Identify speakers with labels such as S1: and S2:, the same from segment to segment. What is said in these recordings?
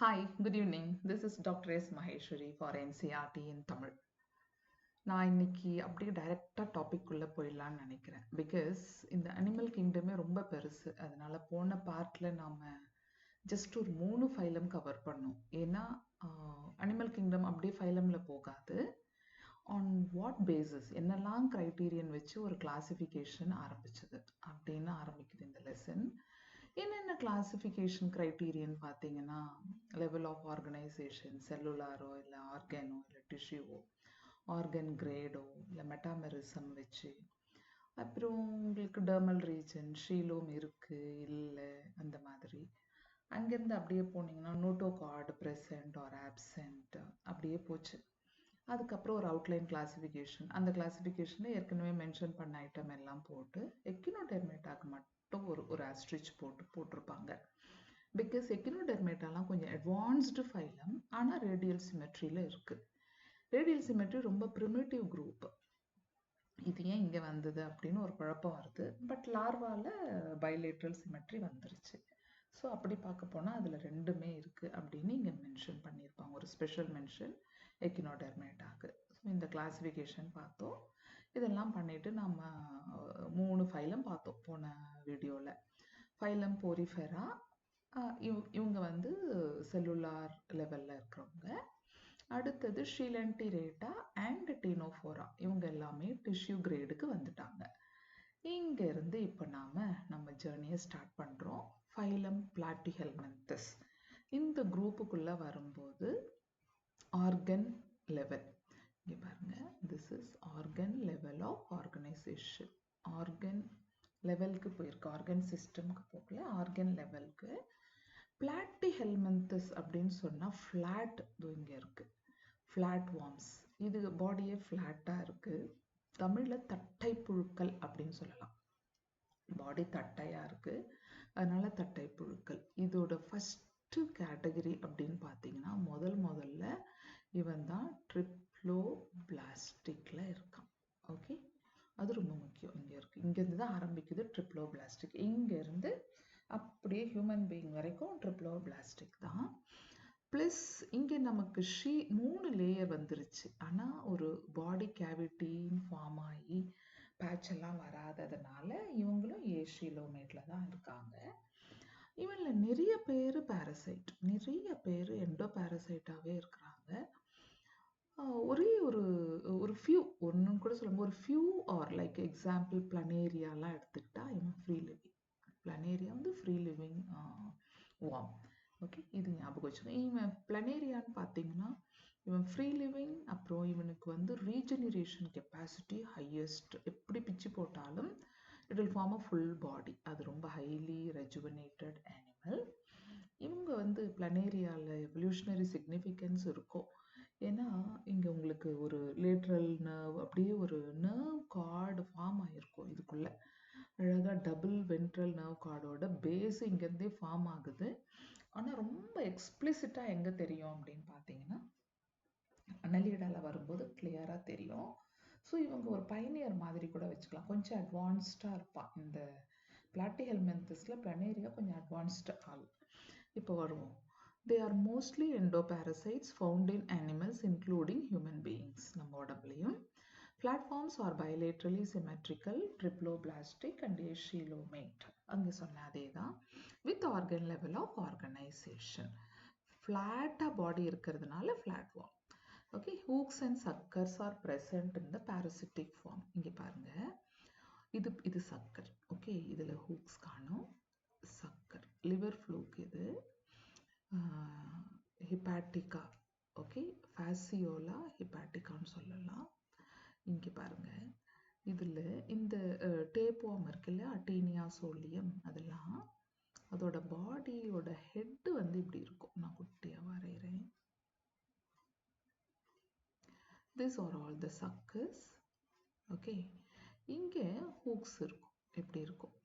S1: Hi, good evening. This is Dr. S. Maheshwari for NCRT in Tamil. நான் இன்னைக்கு அப்படியே டைரக்டா டாபிக் உள்ள போயிடலாம்னு நினைக்கிறேன். பிகாஸ் இந்த அனிமல் கிங்டமே ரொம்ப பெருசு. அதனால போன பார்ட்ல நாம ஜஸ்ட் ஒரு 3 ஃபைலம் கவர் பண்ணோம். ஏன்னா அனிமல் கிங்டம் அப்படியே ஃபைலம்ல போகாது. ஆன் வாட் பேசிஸ் என்னெல்லாம் கிரைட்டீரியன் வச்சு ஒரு கிளாசிஃபிகேஷன் ஆரம்பிச்சது அப்படின்னு ஆரம்பிக்குது இந்த லெசன். என்னென்ன கிளாசிஃபிகேஷன் கிரைட்டீரியன் பார்த்தீங்கன்னா லெவல் ஆஃப் ஆர்கனைசேஷன், செல்லுலாரோ இல்லை ஆர்கனோ இல்லை டிஷ்யூவோ, ஆர்கன் கிரேடோ இல்லை மெட்டாமெரிசம் வச்சு, அப்புறம் உங்களுக்கு டெர்மல் ரீஜன் ஷீலோம் இருக்கு இல்லை அந்த மாதிரி. அங்கேருந்து அப்படியே போனீங்கன்னா நோட்டோகார்டு ப்ரெசன்ட் ஆர் ஆப்சென்ட் அப்படியே போச்சு. அதுக்கப்புறம் ஒரு அவுட்லைன் கிளாசிஃபிகேஷன், அந்த கிளாசிஃபிகேஷனில் ஏற்கனவே மென்ஷன் பண்ண ஐட்டம் எல்லாம் போட்டு எக்கினோடெர்மேட்டாக்கு மட்டும் ஒரு ஆஸ்ட்ரிச் போட்டிருப்பாங்க. பிகாஸ் எக்கினோடெர்மேட்டாலாம் கொஞ்சம் அட்வான்ஸ்டு ஃபைலம், ஆனால் ரேடியல் சிமெட்ரியில் இருக்குது. ரேடியல் சிமெட்ரி ரொம்ப ப்ரிமிட்டிவ் குரூப். இது ஏன் இங்கே வந்தது அப்படின்னு ஒரு குழப்பம் வருது. பட் லார்வாவில் பைலேட்ரல் சிமெட்ரி வந்துருச்சு. ஸோ அப்படி பார்க்க போனால் அதில் ரெண்டுமே இருக்குது அப்படின்னு இங்கே மென்ஷன் பண்ணியிருப்பாங்க. ஒரு ஸ்பெஷல் மென்ஷன் எக்கினோடெர்மேட்டாக்கு. ஸோ இந்த கிளாசிஃபிகேஷன் பார்த்தோம். இதெல்லாம் பண்ணிட்டு நம்ம 3 ஃபைலம் பார்த்தோம் போன வீடியோவில். ஃபைலம் போரிஃபெரா, இவங்க வந்து செல்லுலார் லெவலில் இருக்கிறவங்க. அடுத்தது ஷீலன்டிரேட்டா அண்ட் டீனோஃபோரா, இவங்க எல்லாமே டிஷ்யூ கிரேடுக்கு வந்துட்டாங்க. இங்க இருந்து இப்போ நம்ம ஜேர்னியை ஸ்டார்ட் பண்றோம். Phylum platyhelminthes. இந்த குரூப்புக்குள்ள வரும்போது ஆர்கன் லெவல், இங்க பாருங்க, this is organ level of organisation. Organ லெவலுக்கு போயிருக்கு, ஆர்கன் சிஸ்டம்க்கு போகல, ஆர்கன் லெவலுக்கு. பிளாட்டிஹெல்மின்தஸ் அப்படின்னு சொன்னா ஃபிளாட், இங்க இருக்கு ஃபிளாட் வார்ம்ஸ். இது பாடியே ஃபிளாட்டா இருக்கு. தமிழ்ல தட்டை புழுக்கள் அப்படின்னு சொல்லலாம். பாடி தட்டையா இருக்கு, அதனால தட்டை புழுக்கள். இதோட ஃபர்ஸ்ட் கேட்டகரி அப்படின்னு பார்த்தீங்கன்னா முதல்ல இவன் தான் ட்ரிப்ளோபிளாஸ்டிக்ல இருக்கான். ஓகே, அது ரொம்ப முக்கியம். இங்க இருக்கு, இங்கேருந்து தான் ஆரம்பிக்குது ட்ரிப்ளோபிளாஸ்டிக். இங்க இருந்து அப்படியே ஹியூமன் பீயிங் வரைக்கும் ட்ரிப்ளோபிளாஸ்டிக் தான். ப்ளஸ் இங்கே நமக்கு 3 லேயர் வந்துருச்சு. ஆனால் ஒரு பாடி கேவிட்டின்னு ஃபார்ம் ஆகி பேட்ச் எல்லாம் வராததுனால இவங்களும் ஏஷிலோமேட்ல தான் இருக்காங்க. இவன்ல நிறைய பேர் பேரசைட், நிறைய பேர் எண்டோ பேரசைட்டாவே இருக்கிறாங்க. ஒரே ஒரு ஃபியூ, ஒன்றும் கூட சொல்லுங்க, ஒரு ஃபியூ ஆர் லைக் எக்ஸாம்பிள் பிளனேரியாலாம் எடுத்துக்கிட்டா இவன் ஃப்ரீ லிவிங். பிளனேரியா வந்து ஃப்ரீ லிவிங் வார்ம். ஓகே, இது ஞாபகம் வச்சுக்கோங்க. இவன் பிளனேரியான்னு பார்த்தீங்கன்னா இவன் ஃப்ரீ லிவிங், அப்புறம் இவனுக்கு வந்து ரீஜெனரேஷன் கெப்பாசிட்டி ஹையஸ்ட். எப்படி பிச்சு போட்டாலும் it will form a full body. அது ரொம்ப ஹைலி ரெஜுவனேட்டட் அனிமல். இவங்க வந்து பிளனேரியாவில் எவல்யூஷனரி சிக்னிஃபிகன்ஸ் இருக்கும். ஏன்னா இங்கே உங்களுக்கு ஒரு லேட்ரல் நர்வ், அப்படியே ஒரு நர்வ் கார்டு ஃபார்ம் ஆகிருக்கும் இதுக்குள்ள. அழகாக டபுள் வென்ட்ரல் நர்வ் கார்டோட பேஸ் இங்கேருந்தே ஃபார்ம் ஆகுது. ஆனால் ரொம்ப எக்ஸ்பிளிசிட்டாக எங்கே தெரியும் அப்படின்னு பார்த்தீங்கன்னா அனலிடாவில் வரும்போது கிளியராக தெரியும். ஸோ இவங்க ஒரு பைனியர் மாதிரி கூட வச்சுக்கலாம். கொஞ்சம் அட்வான்ஸ்டாக இருப்பான். இந்த பிளாட்டிஹெல்மின்தஸில் பிளனேரியா கொஞ்சம் அட்வான்ஸ்டு ஆள். இப்போ வருவோம். They are mostly endoparasites found in animals including human beings. நம்ம உடம்புலையும் platforms are bilaterally symmetrical, triploblastic and achielomate. அங்கே சொன்ன அதே தான், with organ level of organization. ஃப்ளாட்டா பாடி இருக்கிறதுனால flat worm. Okay, hooks and suckers are present in the parasitic form. இங்கே பாருங்க, இது சக்கர். ஓகே, இதில் ஹூக்ஸ் காணும், சக்கர். லிவர் ஃப்ளூக் இது, ஹிப்பாட்டிகா. ஓகே, ஃபேசியோலா ஹிப்பாட்டிகான்னு சொல்லலாம். இங்கே பாருங்க, இதில் இந்த டேப்வார்ம் இருக்குல்ல, அட்டீனியா சோலியம், அதெல்லாம் அதோட பாடியோட ஹெட் வந்து இப்படி இருக்கும். நான் குட்டியாக வரைகிறேன். These are all the suckers. Okay, இங்கே ஹூக்ஸ் இருக்கும், எப்படி இருக்கும்.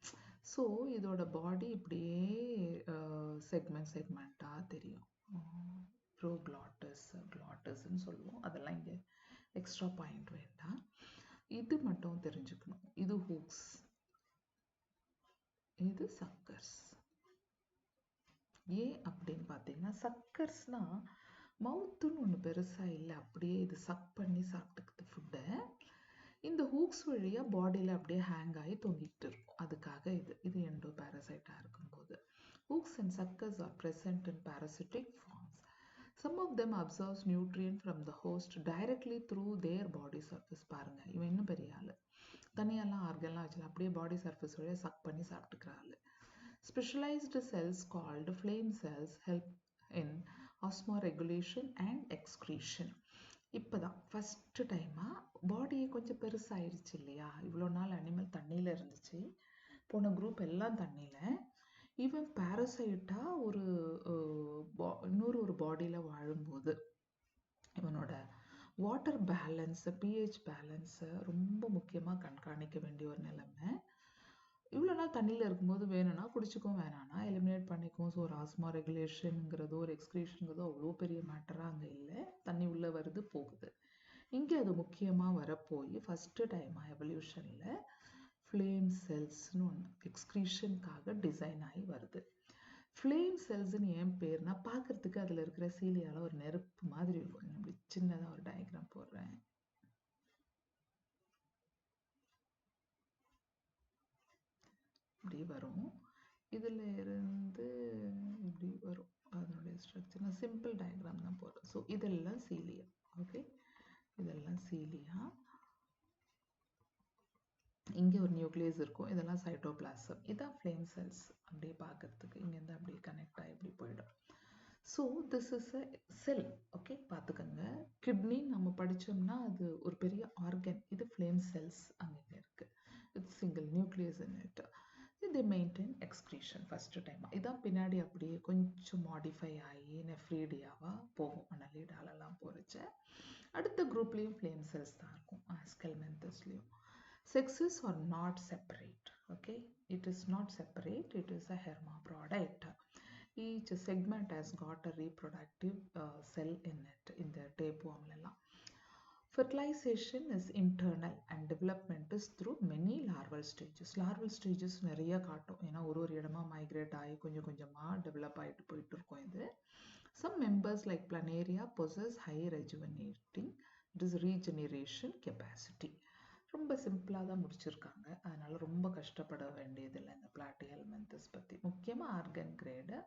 S1: ஸோ இதோட பாடி இப்படியே செக்மெண்ட்டாக தெரியும். ப்ரோக்ளாட்டஸ், க்ளாட்டஸ்ன்னு சொல்லுவோம். அதெல்லாம் இங்கே எக்ஸ்ட்ரா பாயிண்ட் வேண்டாம். இது மட்டும் தெரிஞ்சுக்கணும். இது ஹூக்ஸ், இது சக்கர்ஸ். ஏன் அப்படின்னு பார்த்தீங்கன்னா சக்கர்ஸ்னா மவுத்துன்னு ஒன்று பெருசாக இல்லை, அப்படியே இது சக் பண்ணி சாப்பிட்டுக்குது ஃபுட்டை. இந்த ஹூக்ஸ் வழியாக பாடியில் அப்படியே ஹேங் ஆகி தொங்கிட்டு இருக்கும். அதுக்காக இது எண்டோ பேரசைட்டாக இருக்கும்போது. Hooks and suckers are present in parasitic forms. Some of them absorbs nutrient from the host directly through their body surface. பாருங்க, இவன் இன்னும் பெரிய ஆள். தனியெல்லாம் ஆர்கன்லாம் வச்சுல அப்படியே பாடி சர்ஃபேஸ் வழியாக சக் பண்ணி சாப்பிட்டுக்கிற ஆள். Specialized cells called flame cells help in osmoregulation and excretion. இப்போதான் ஃபஸ்ட்டு டைமாக பாடியை கொஞ்சம் பெருசாகிடுச்சு இல்லையா? இவ்வளோ நாள் அனிமல் தண்ணியில் இருந்துச்சு, போன குரூப் எல்லாம் தண்ணியில். ஈவன் பேரசைட்டாக இன்னொரு ஒரு பாடியில் வாழும்போது இவனோட வாட்டர் பேலன்ஸு, பிஹெச் பேலன்ஸை ரொம்ப முக்கியமாக கண்காணிக்க வேண்டிய ஒரு நிலைமை. இவ்வளோ நாள் தண்ணியில் இருக்கும்போது வேணும்னா குடிச்சிக்கும், வேணான்னா எலிமினேட் பண்ணிக்கும். ஸோ ஒரு ஆஸ்மா ரெகுலேஷனுங்கிறதோ ஒரு எக்ஸ்க்ரீஷனுங்கிறதோ அவ்வளோ பெரிய மேட்டராக அங்கே இல்லை. தண்ணி உள்ளே வருது போகுது. இங்கே அது முக்கியமாக வரப்போய் ஃபஸ்ட்டு டைமாக எவல்யூஷனில் ஃப்ளேம் செல்ஸ்னு ஒன்று எக்ஸ்க்ரீஷனுக்காக டிசைன் ஆகி வருது. ஃப்ளேம் செல்ஸ்ன்னு ஏன் பேர்னா, பார்க்குறதுக்கு அதில் இருக்கிற சீலியால் ஒரு நெருப்பு மாதிரி இருக்கும். இப்படி சின்னதாக ஒரு டயக்ராம் போடுறேன். இப்படி வரும், இதில் இருந்து இப்படி வரும் அதனுடைய ஸ்ட்ரக்சர். நான் சிம்பிள் டயக்ராம் தான் போடுறேன். ஸோ இதெல்லாம் சீலியா. ஓகே, இதெல்லாம் சீலியா. இங்கே ஒரு நியூக்ளியஸ் இருக்கும், இதெல்லாம் சைட்டோபிளாசம். இதான் ஃப்ளேம் செல்ஸ். அப்படியே பார்க்கறதுக்கு இங்கேருந்து அப்படியே கனெக்ட் ஆகி இப்படி போயிடும். So this is a sell. Okay, பார்த்துக்கோங்க. கிட்னி நம்ம படித்தோம்னா அது ஒரு பெரிய ஆர்கன். இது ஃப்ளேம் செல்ஸ் அங்கே இருக்குது. It's single nucleus in it. they maintain excretion first time. இதான் பின்னாடி அப்படியே கொஞ்சம் மாடிஃபை ஆகி நெஃப்ரீடியாவாக போகும், அனலீடாலெல்லாம் போகிறச்ச. அடுத்த குரூப்லேயும் ஃப்ளேம் செல்ஸ் தான் இருக்கும், ஆஸ்கல்மென்தஸ்லேயும். Sexes are not separate. Okay, it is not separate, it is a hermaphrodite. Each segment has got a reproductive cell in it. In the tapeworm lella fertilization is internal and development is through many larval stages. Larval stages நிறைய காட்டும், ஏன்னா ஒரு இடமா migrate ஆகி கொஞ்சம் கொஞ்சமாக develop ஆகிட்டு போயிட்டு இருக்கும் இது. Some members like Planaria possess high rejuvenating, it is regeneration capacity. ரொம்ப சிம்பிளாக தான் முடிச்சிருக்காங்க, அதனால் ரொம்ப கஷ்டப்பட வேண்டியதில்லை இந்த பிளாட்டிஹெல்மின்தஸ் பற்றி. முக்கியமாக ஆர்கன் கிரேடு,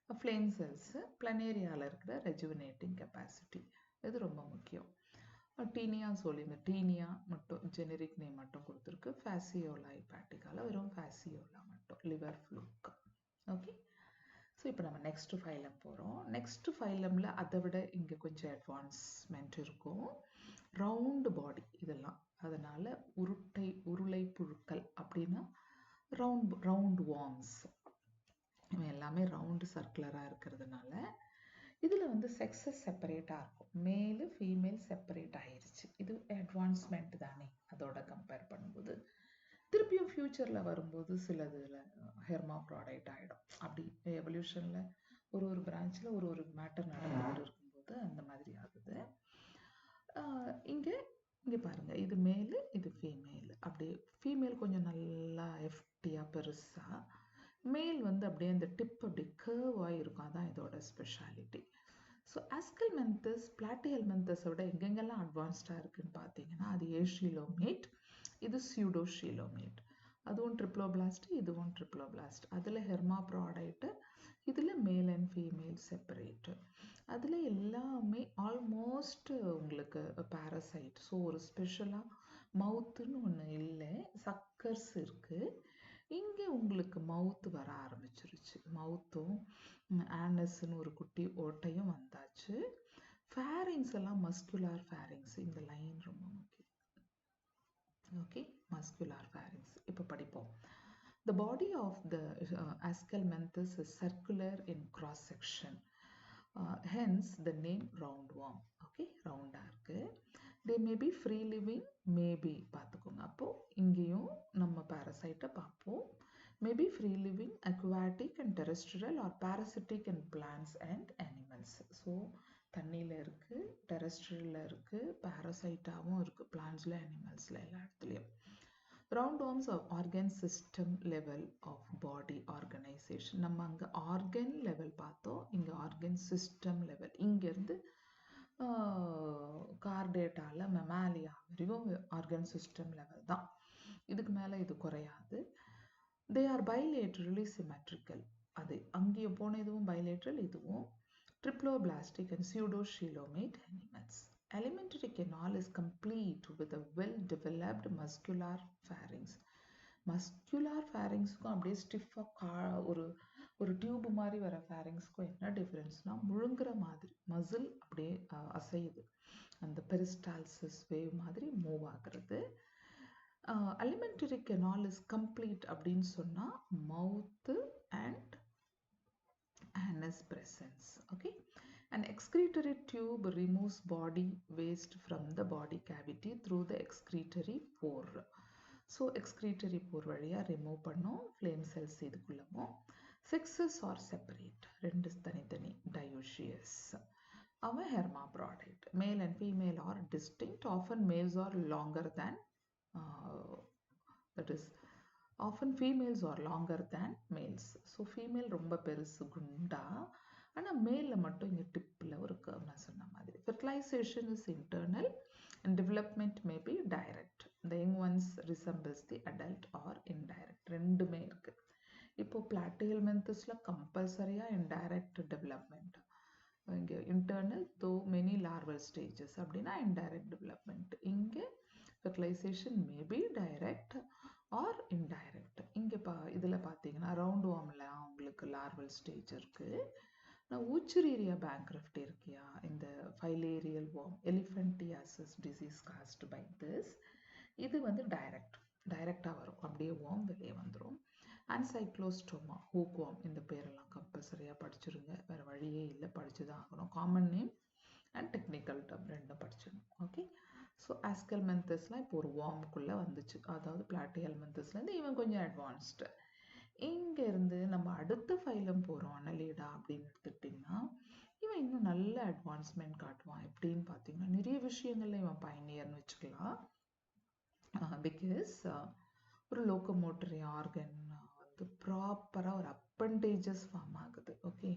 S1: ஃப்ளேம் செல்ஸு, பிளனேரியாவில் இருக்கிற ரெஜுவினேட்டிங் கெப்பாசிட்டி, இது ரொம்ப முக்கியம். டீனியா சொல்லி இந்த டீனியா மட்டும் ஜெனரிக் நேம் மட்டும் கொடுத்துருக்கு. ஃபேசியோலா ஹெப்பாட்டிக்கால வெறும் ஃபேசியோலா மட்டும், லிவர் ஃப்ளூக். ஓகே, ஸோ இப்போ நம்ம நெக்ஸ்ட் ஃபைலம் போகிறோம். நெக்ஸ்ட் ஃபைலமில் அதை விட இங்கே கொஞ்சம் அட்வான்ஸ்மெண்ட் இருக்கும். ரவுண்டு பாடி இதெல்லாம், அதனால் உருளை புழுக்கள் அப்படின்னா ரவுண்ட் வார்ம்ஸ். இவன் எல்லாமே ரவுண்டு சர்க்குலராக இருக்கிறதுனால இதில் வந்து செக்ஸஸ் செப்பரேட்டாக இருக்கும். மேலு ஃபீமேல் செப்பரேட் ஆகிருச்சு. இது அட்வான்ஸ்மெண்ட் தானே அதோட கம்பேர் பண்ணும்போது. திருப்பியும் ஃப்யூச்சரில் வரும்போது சிலதில் ஹெர்மாப்ராடைட் ஆகிடும். அப்படி எவல்யூஷனில் ஒரு பிரான்ச்சில் ஒரு மேட்டர் நடந்துகிட்டு இருக்கும்போது அந்த மாதிரி ஆகுது. இங்கே பாருங்கள், இது மேலு இது ஃபீமேல். அப்படியே ஃபீமேல் கொஞ்சம் நல்லா எஃப்டியாக பெருசாக, மேல் வந்து அப்படியே அந்த டிப் அப்படி கர்வாக இருக்கும். அதான் இதோட ஸ்பெஷாலிட்டி. ஸோ ஆஸ்கல்மென்தஸ் பிளாட்டிஹெல்மின்தஸை விட எங்கெங்கெல்லாம் அட்வான்ஸ்டாக இருக்குதுன்னு பார்த்தீங்கன்னா, அது ஏஷிலோமேட், இது சியூடோஷிலோமேட். அதுவும் ட்ரிப்ளோபிளாஸ்ட், இதுவும் ட்ரிப்ளோபிளாஸ்ட். அதில் ஹெர்மாப்ராடைட்டு, இதில் மேல் அண்ட் ஃபீமேல் செப்பரேட்டு. அதில் எல்லாமே ஆல்மோஸ்ட் உங்களுக்கு பேரசைட். ஸோ ஒரு ஸ்பெஷலாக மவுத்துன்னு ஒன்று இல்லை, சக்கர்ஸ் இருக்குது. இங்கே உங்களுக்கு மவுத்து வர ஆரம்பிச்சிருச்சு. மவுத்தும் ஆனஸ்ன்னு ஒரு குட்டி ஓட்டையும் வந்தாச்சு. ஃபேரிங்ஸ் எல்லாம் மஸ்குலார் ஃபேரிங்ஸ். இந்த லைன் ரொம்ப முக்கியம். ஓகே, மஸ்குலார் ஃபேரிங்ஸ் இப்போ படிப்போம். The body of the Ascalmenthus is circular in cross section. Hence the name roundworm. Okay, ரவுண்டாக இருக்குது. They may be free living, maybe பார்த்துக்கோங்க. அப்போது இங்கேயும் நம்ம பேரசைட்டை பார்ப்போம். Maybe free living, aquatic and terrestrial or parasitic in plants and animals. So தண்ணியில் இருக்குது, டெரெஸ்ட்ரியலில் இருக்குது, பேரசைட்டாகவும் இருக்குது, பிளான்ஸில் அனிமல்ஸில் எல்லா இடத்துலையும். roundworms are organ system level of body organization. நம்ம அங்க organ level பார்த்தோம், இங்க organ system level. இங்க இருந்து கார்டேட்டால மெமாலியா வரையும் organ system level தான். இதுக்கு மேல இது குறையாது. They are bilaterally symmetrical. அது அங்கேயும் போன இதுவும் bilateral, இதுவும் triploblastic and pseudocoelomate animals. Alimentary canal is complete with a well-developed muscular pharynx. Muscular pharynxக்கும் அப்படியே ஸ்டிஃபாக ஒரு டியூப் மாதிரி வர pharynxக்கும் என்ன டிஃபரன்ஸ்னா முழுங்குற மாதிரி மசில் அப்படியே அசையுது, அந்த பெரிஸ்டால்சிஸ் வேவ் மாதிரி மூவ் ஆகுறது. Alimentary canal is complete அப்படின்னு சொன்னா mouth and anus presence. Okay, an excretory tube removes body waste from the body cavity through the excretory pore. So excretory pore வழியா remove பண்ணும் flame cells. இதுக்குள்ளமும் sexes are separate, ரெண்டு தனித்தனி, dioecious. அவன் hermaphrodite. Male and female are distinct. Often males are longer than that is often females are longer than males. So female ரொம்ப பெருசு குண்டா, ஆனா மேல்ல மட்டும் இங்க டிப்ல ஒரு curve நான் சொன்ன மாதிரி. Fertilization is internal and development may be direct. The young ones resembles the adult or indirect. ரெண்டுமே இருக்கு. இப்போ platyhelminthisல கம்பல்சரியா indirect development, இங்க internal though many larval stages அப்படின்னா indirect development. இங்க fertilization may be direct or indirect. இங்க இதுல பாத்தீங்கன்னா ரவுண்ட் வார்ம்ல உங்களுக்கு larval stage இருக்கு. Wuchereria bankruptcy இருக்கியா, இந்த filarial worm elephantiasis disease caused by this, இது வந்து டைரக்டா வரும், அப்படியே worm வெளியே வந்துரும். Ancyclostoma hookworm, இந்த பேரெல்லாம் கம்பல்சரியா படிச்சிருங்க, வேற வழியே இல்லை, படிச்சுதான் ஆகணும். Common name and technical term ரெண்டும் படிச்சிடணும். ஓகே, ஸோ ஆஸ்கல்மென்தஸ்லாம் இப்போ ஒரு வார்முக்குள்ள வந்துச்சு, அதாவது பிளாட்டிஹெல்மென்தஸ்லேருந்து இவன் கொஞ்சம் அட்வான்ஸ்டு. இங்க இருந்து நம்ம அடுத்த ஃபைலம் போறோம், அனலீடா அப்படின்னு எடுத்துக்கிட்டிங்கன்னா இவன் இன்னும் நல்ல அட்வான்ஸ்மெண்ட் காட்டுவான். எப்படின்னு பார்த்தீங்கன்னா நிறைய விஷயங்கள்ல இவன் பயனியர்னு வச்சுக்கலாம். பிகாஸ் ஒரு லோக்கோமோட்டரி ஆர்கன் வந்து ப்ராப்பராக ஒரு அப்பண்டேஜஸ் ஃபார்ம் ஆகுது. ஓகே,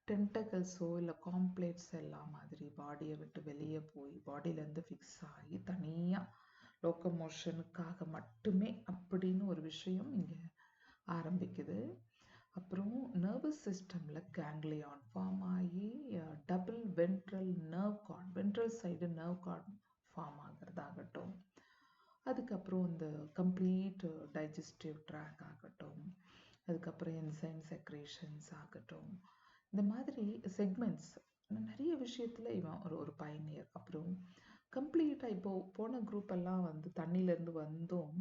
S1: டென்டக்கல்ஸோ இல்லை காம்ப்ளெக்ஸ் எல்லாம் மாதிரி பாடியை விட்டு வெளியே போய் பாடியிலேருந்து ஃபிக்ஸ் ஆகி தனியாக லோக்கோமோஷனுக்காக மட்டுமே அப்படின்னு ஒரு விஷயம் இங்கே ஆரம்பிக்குது. அப்புறம் நர்வஸ் சிஸ்டமில் கேங்க்லியான் ஃபார்ம் ஆகி double ventral nerve cord, ventral side nerve cord form ஆகிறதாகட்டும், அதுக்கப்புறம் இந்த கம்ப்ளீட் டைஜஸ்டிவ் ட்ராக் ஆகட்டும், அதுக்கப்புறம் என்சைம் செக்ரேஷன்ஸ் ஆகட்டும், இந்த மாதிரி செக்மெண்ட்ஸ் நிறைய விஷயத்தில் இவன் ஒரு பயனியர். அப்புறம் கம்ப்ளீட்டாக இப்போ போன குரூப் எல்லாம் வந்து தண்ணியிலேருந்து வந்தும்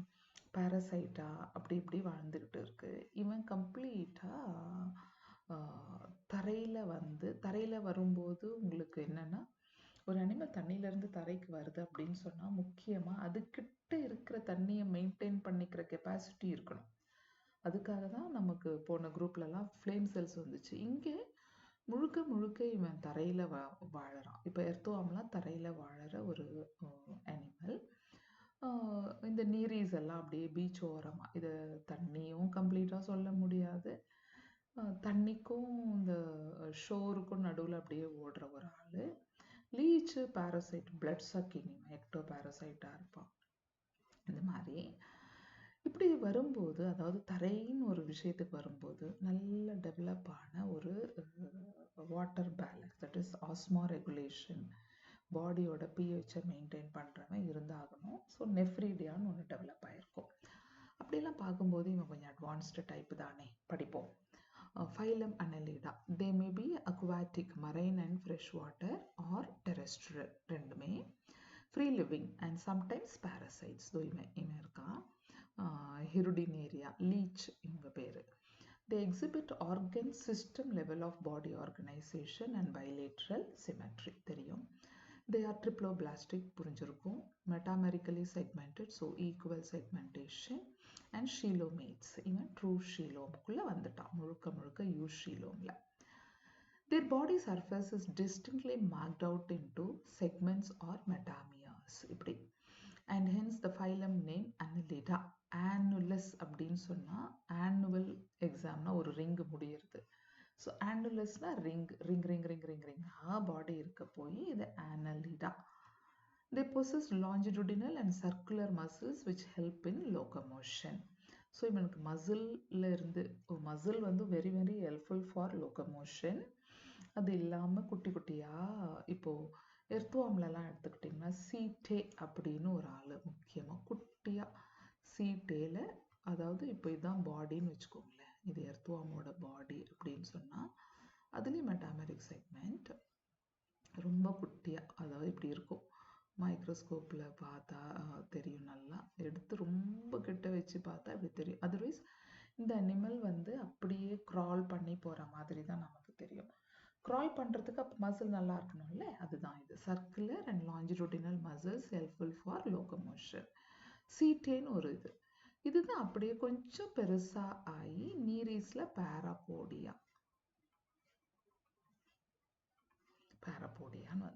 S1: பாரசைட்டா அப்படி இப்படி வாழ்ந்துக்கிட்டு இருக்கு. இவன் கம்ப்ளீட்டாக தரையில் வரும்போது உங்களுக்கு என்னென்னா, ஒரு அனிமல் தண்ணியிலேருந்து தரைக்கு வருது அப்படின்னு சொன்னால் முக்கியமாக அதுக்கிட்ட இருக்கிற தண்ணியை மெயின்டைன் பண்ணிக்கிற கெப்பாசிட்டி இருக்கணும். அதுக்காக தான் நமக்கு போன குரூப்லலாம் ஃப்ளேம் செல்ஸ் வந்துச்சு. இங்கே முழுக்க இவன் தரையில் வாழறான். இப்போ எர்த்தோவாம்லாம் தரையில் வாழற ஒரு அனிமல். இந்த நீரீஸ் எல்லாம் அப்படியே பீச் ஓரமாக, இதை தண்ணியும் கம்ப்ளீட்டாக சொல்ல முடியாது, தண்ணிக்கும் இந்த ஷோருக்கும் நடுவில் அப்படியே ஓடுற ஒரு ஆள். லீச்சு பாரசைட், பிளட் சக்கிங், எக்டோ பாரசைட்டாக இருப்பான். இந்த மாதிரி இப்படி வரும்போது, அதாவது தரைன்னு ஒரு விஷயத்துக்கு வரும்போது நல்ல டெவலப் ஆன ஒரு water balance, that is asthma regulation, பாடியோட பிஹெச்சை மெயின்டைன் பண்ணுறவன் இருந்தாகணும். ஸோ நெஃப்ரீடியான்னு ஒன்று டெவலப் ஆகிருக்கும். அப்படிலாம் பார்க்கும்போது இவன் கொஞ்சம் அட்வான்ஸ்டு டைப்பு தானே. படிப்போம். Phylum Annelida, they may be aquatic, marine and fresh water or terrestrial, ரெண்டுமே free living and sometimes parasites. இவன் இருக்கான். ஹிருடினேரியா, லீச் இவங்க பேர். They exhibit organ system level of body organization and bilateral symmetry, தெரியும். They are triploblastic, புரிஞ்சிருக்கும். Metamerically segmented, so equal segmentation, and coelomates. இவன் true coelomக்குள்ள வந்துட்டான், முழுக்க eucoelomல. Their body surface is distinctly marked out into segments or metameres. இப்படி and hence the phylum name Annelida. Annulus அப்படின்னு சொன்னா annual examனா ஒரு ring முடியிறது. So annulusனா ring பாடி இருக்க போய் இது Annelida. They possess longitudinal and circular muscles which help in locomotion. So இவனுக்கு மசில்ல இருந்து muscle வந்து very very helpful for locomotion. அது இல்லாமல் குட்டி குட்டியாக இப்போது எர்த்துவாம்லலாம் எடுத்துக்கிட்டிங்கன்னா சீட்டே அப்படின்னு ஒரு ஆள் முக்கியமாக குட்டியாக சீட்டேல, அதாவது இப்போ இதுதான் பாடின்னு வச்சுக்கோங்களேன், இது எர்த்துவாமோட பாடி அப்படின்னு சொன்னால் அதுலேயும் மெட்டாமெரிக் செக்மெண்ட் ரொம்ப குட்டியாக, அதாவது இப்படி இருக்கும். மைக்ரோஸ்கோப்பில் பார்த்தா தெரியும், நல்லா எடுத்து ரொம்ப கிட்ட வச்சு பார்த்தா இப்படி தெரியும். அதர்வைஸ் இந்த அனிமல் வந்து அப்படியே க்ரால் பண்ணி போகிற மாதிரி தான் நமக்கு தெரியும். க்ரால் பண்ணுறதுக்கு அப்போ மசில் நல்லா இருக்கணும்ல, அதுதான் இது. Circular and longitudinal muscles helpful for locomotion. சீட்டேன்னு ஒரு இதுதான் அப்படியே கொஞ்சம் பெருசாக ஆகி நீரீஸில் பாராபோடியா.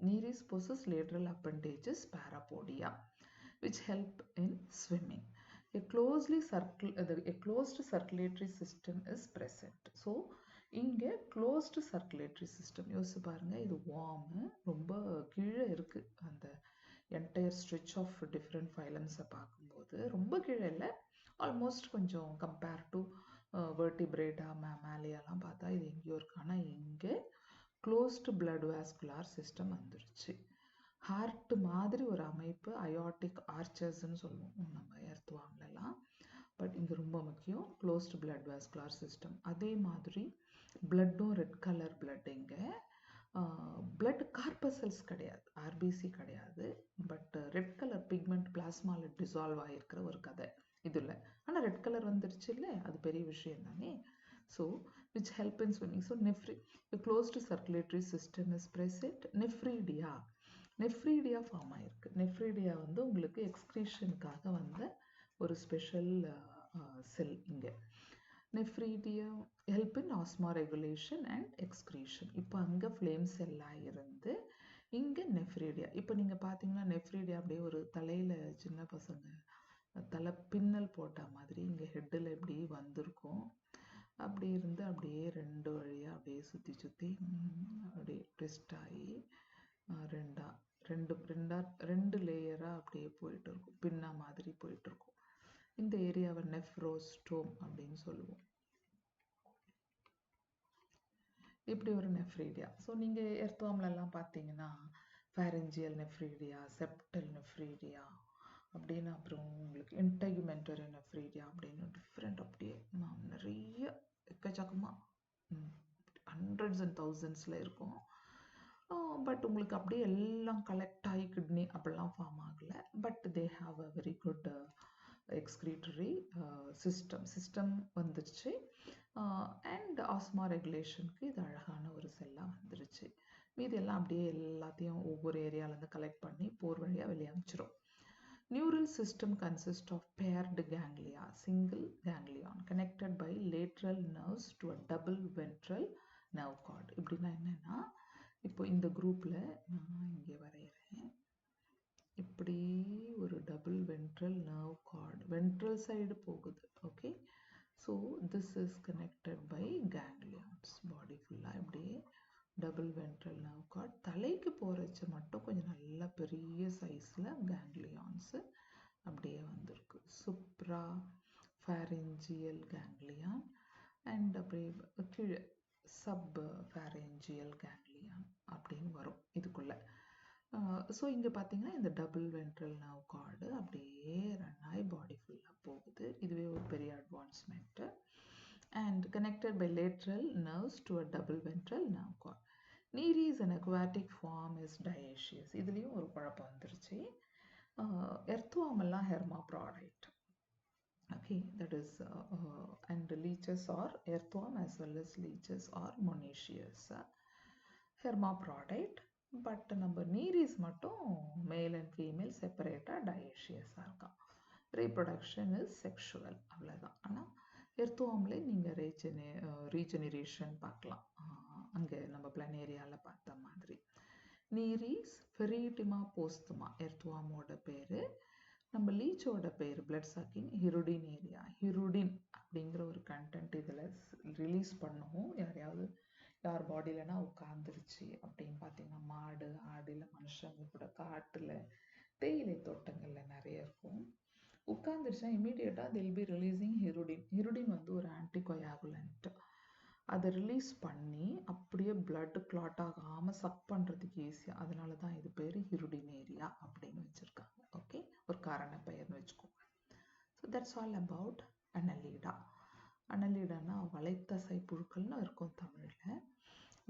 S1: Nereis possess lateral appendages, parapodia, which help in swimming. A closed circulatory system is present. So, இங்கே closed circulatory system யோசிச்சு பாருங்க, இது warm, ரொம்ப கீழே இருக்கு. அந்த entire stretch of different phylums பார்க்கும்போது ரொம்ப கீழே இல்லை, ஆல்மோஸ்ட் கொஞ்சம் கம்பேர் டு வெர்டிபிரேட்டா மேமாலியாலாம் பார்த்தா இது எங்கேயோ இருக்கு. ஆனால் இங்கே க்ளோஸ்டு பிளட் வாஸ்குலார் சிஸ்டம் வந்துருச்சு. ஹார்ட் மாதிரி ஒரு அமைப்பு, அயாட்டிக் ஆர்ச்சர்ஸ்ன்னு சொல்லுவோம் நம்ம எர்த்துவாம்லாம். பட் இங்கே ரொம்ப முக்கியம் க்ளோஸ்டு பிளட் வாஸ்குலார் சிஸ்டம். அதே மாதிரி பிளட்டும் ரெட் கலர் பிளட். இங்கே பிளட் கார்பசல்ஸ் கிடையாது, ஆர்பிசி கிடையாது, பட் ரெட் கலர் பிக்மெண்ட் பிளாஸ்மாவில் டிசால்வ் ஆகிருக்கிற ஒரு கதை இதில். ஆனால் ரெட் கலர் வந்துருச்சு இல்லை, அது பெரிய விஷயம் தானே. So, which help in swimming. So, the closed circulatory system is present. Nephridia form ஆயிருக்கு. Nephridia வந்து உங்களுக்கு எக்ஸ்கிரீஷனுக்காக வந்த ஒரு ஸ்பெஷல் செல் இங்கே. Nephridia help in osmoregulation and excretion. இப்போ அங்கே ஃப்ளேம் செல்லாக இருந்து இங்கே நெஃப்ரீடியா. இப்போ நீங்கள் பார்த்தீங்கன்னா நெஃப்ரீடியா அப்படியே ஒரு தலையில் சின்ன பசங்க தலை பின்னல் போட்ட மாதிரி இங்கே ஹெட்டில் எப்படி வந்திருக்கும். அப்படி இருந்து அப்படியே ரெண்டு வழியாக அப்படியே சுற்றி சுற்றி அப்படியே ட்விஸ்ட் ஆகி ரெண்டு லேயராக அப்படியே போயிட்டு இருக்கும், பின்னா மாதிரி போயிட்டு இருக்கும். இந்த ஏரியாவை நெஃப்ரோஸ்டோம் அப்படின்னு சொல்லுவோம். இப்படி ஒரு நெஃப்ரீடியா. ஸோ நீங்கள் எர்த்துவாம்லலாம் பார்த்தீங்கன்னா ஃபேரஞ்சியல் நெஃப்ரீடியா, செப்டல் நெஃப்ரீடியா அப்படின்னு, அப்புறம் உங்களுக்கு இன்டெகுமெண்டரி நெஃப்ரீடியா அப்படின்னு டிஃப்ரெண்ட் அப்படியே நிறைய எக்கச்சக்கமாக ஹண்ட்ரட்ஸ் அண்ட் தௌசண்ட்ஸில் இருக்கும். பட் உங்களுக்கு அப்படியே எல்லாம் கலெக்ட் ஆகி கிட்னி அப்படிலாம் ஃபார்ம் ஆகலை. But they have a very good excretory system வந்துருச்சு. அண்ட் ஆஸ்மா ரெகுலேஷனுக்கு இது அழகான ஒரு செல்லாக வந்துருச்சு. மீதி எல்லாம் அப்படியே எல்லாத்தையும் ஒவ்வொரு ஏரியாவிலேருந்து கலெக்ட் பண்ணி போர் வழியாக வெளியே அனுப்பிச்சிடும். Neural system consists of paired ganglia, single ganglion connected by lateral nerves to a double ventral nerve cord. இப்படின்னா என்னன்னா, இப்போ இந்த குரூப்பில் நான் இங்கே வரைகிறேன். இப்படி ஒரு double ventral nerve cord ventral side போகுது. Okay, so this is connected by ganglions. Body ஃபுல்லாக இப்படியே டபுள் வென்ட்ரல் நர்வ் கார்டு. தலைக்கு போகிறச்ச மட்டும் கொஞ்சம் நல்ல பெரிய சைஸில் கேங்லியான்ஸு அப்படியே வந்திருக்கு. சுப்ரா ஃபேரஞ்சியல் கேங்லியான் அண்ட் அப்படியே கீழே சப் ஃபேரஞ்சியல் கேங்லியான் அப்படின்னு வரும் இதுக்குள்ளே. ஸோ இங்கே பார்த்தீங்கன்னா இந்த டபுள் வென்ட்ரல் நர்வ் கார்டு அப்படியே ரன் ஆகி பாடி ஃபுல்லாக போகுது. இதுவே ஒரு பெரிய advancement. And connected by lateral nerves to a double ventral nerve cord. Nereis an aquatic form is dioecious. இதுலேயும் ஒரு குழப்பம் வந்துருச்சு. எர்த்துவாமெல்லாம் hermaphrodite. Okay, that is and leeches are earthworm as well as leeches are monoecious. Hermaphrodite. But நம்ம Nereis மட்டும் male and female செப்பரேட்டாக டயோசியஸாக இருக்கான். Reproduction is sexual, அவ்வளோதான். ஆனால் எர்த்துவாம்லே நீங்கள் ரீஜெனரேஷன் பார்க்கலாம், அங்கே நம்ம பிளனேரியாவில் பார்த்த மாதிரி. Nereis ஃபெரிட்டிமா போஸ்துமா எர்த்துவாமோட பேர். நம்ம லீச்சோட பேர் பிளட் சக்கிங் ஹிருடினேரியா. ஹிருடின் அப்படிங்கிற ஒரு கண்டென்ட் இதில் ரிலீஸ் பண்ணுவோம். யார் பாடியிலனா உட்காந்துருச்சு அப்படின்னு பார்த்தீங்கன்னா மாடு, ஆடு, இல்லை மனுஷங்க கூட காட்டில் தேயிலை தோட்டங்களில் நிறைய இருக்கும். உட்காந்துருச்சா இமீடியட்டாக தில் பி ரிலீஸிங் ஹிருடின். ஹிருடின் வந்து ஒரு ஆன்டிகொயாகுலண்ட். அதை ரிலீஸ் பண்ணி அப்படியே பிளட் கிளாட் ஆகாமல் சக் பண்ணுறதுக்கு ஈஸியாக, அதனால தான் இது பேர் ஹிருடினேரியா அப்படின்னு வச்சுருக்காங்க. ஓகே, ஒரு காரண பெயர்னு வச்சுக்கோங்க. So that's all about Annelida. அனலீடானா வளைத்தசை புழுக்கள்னு இருக்கும் தமிழில்.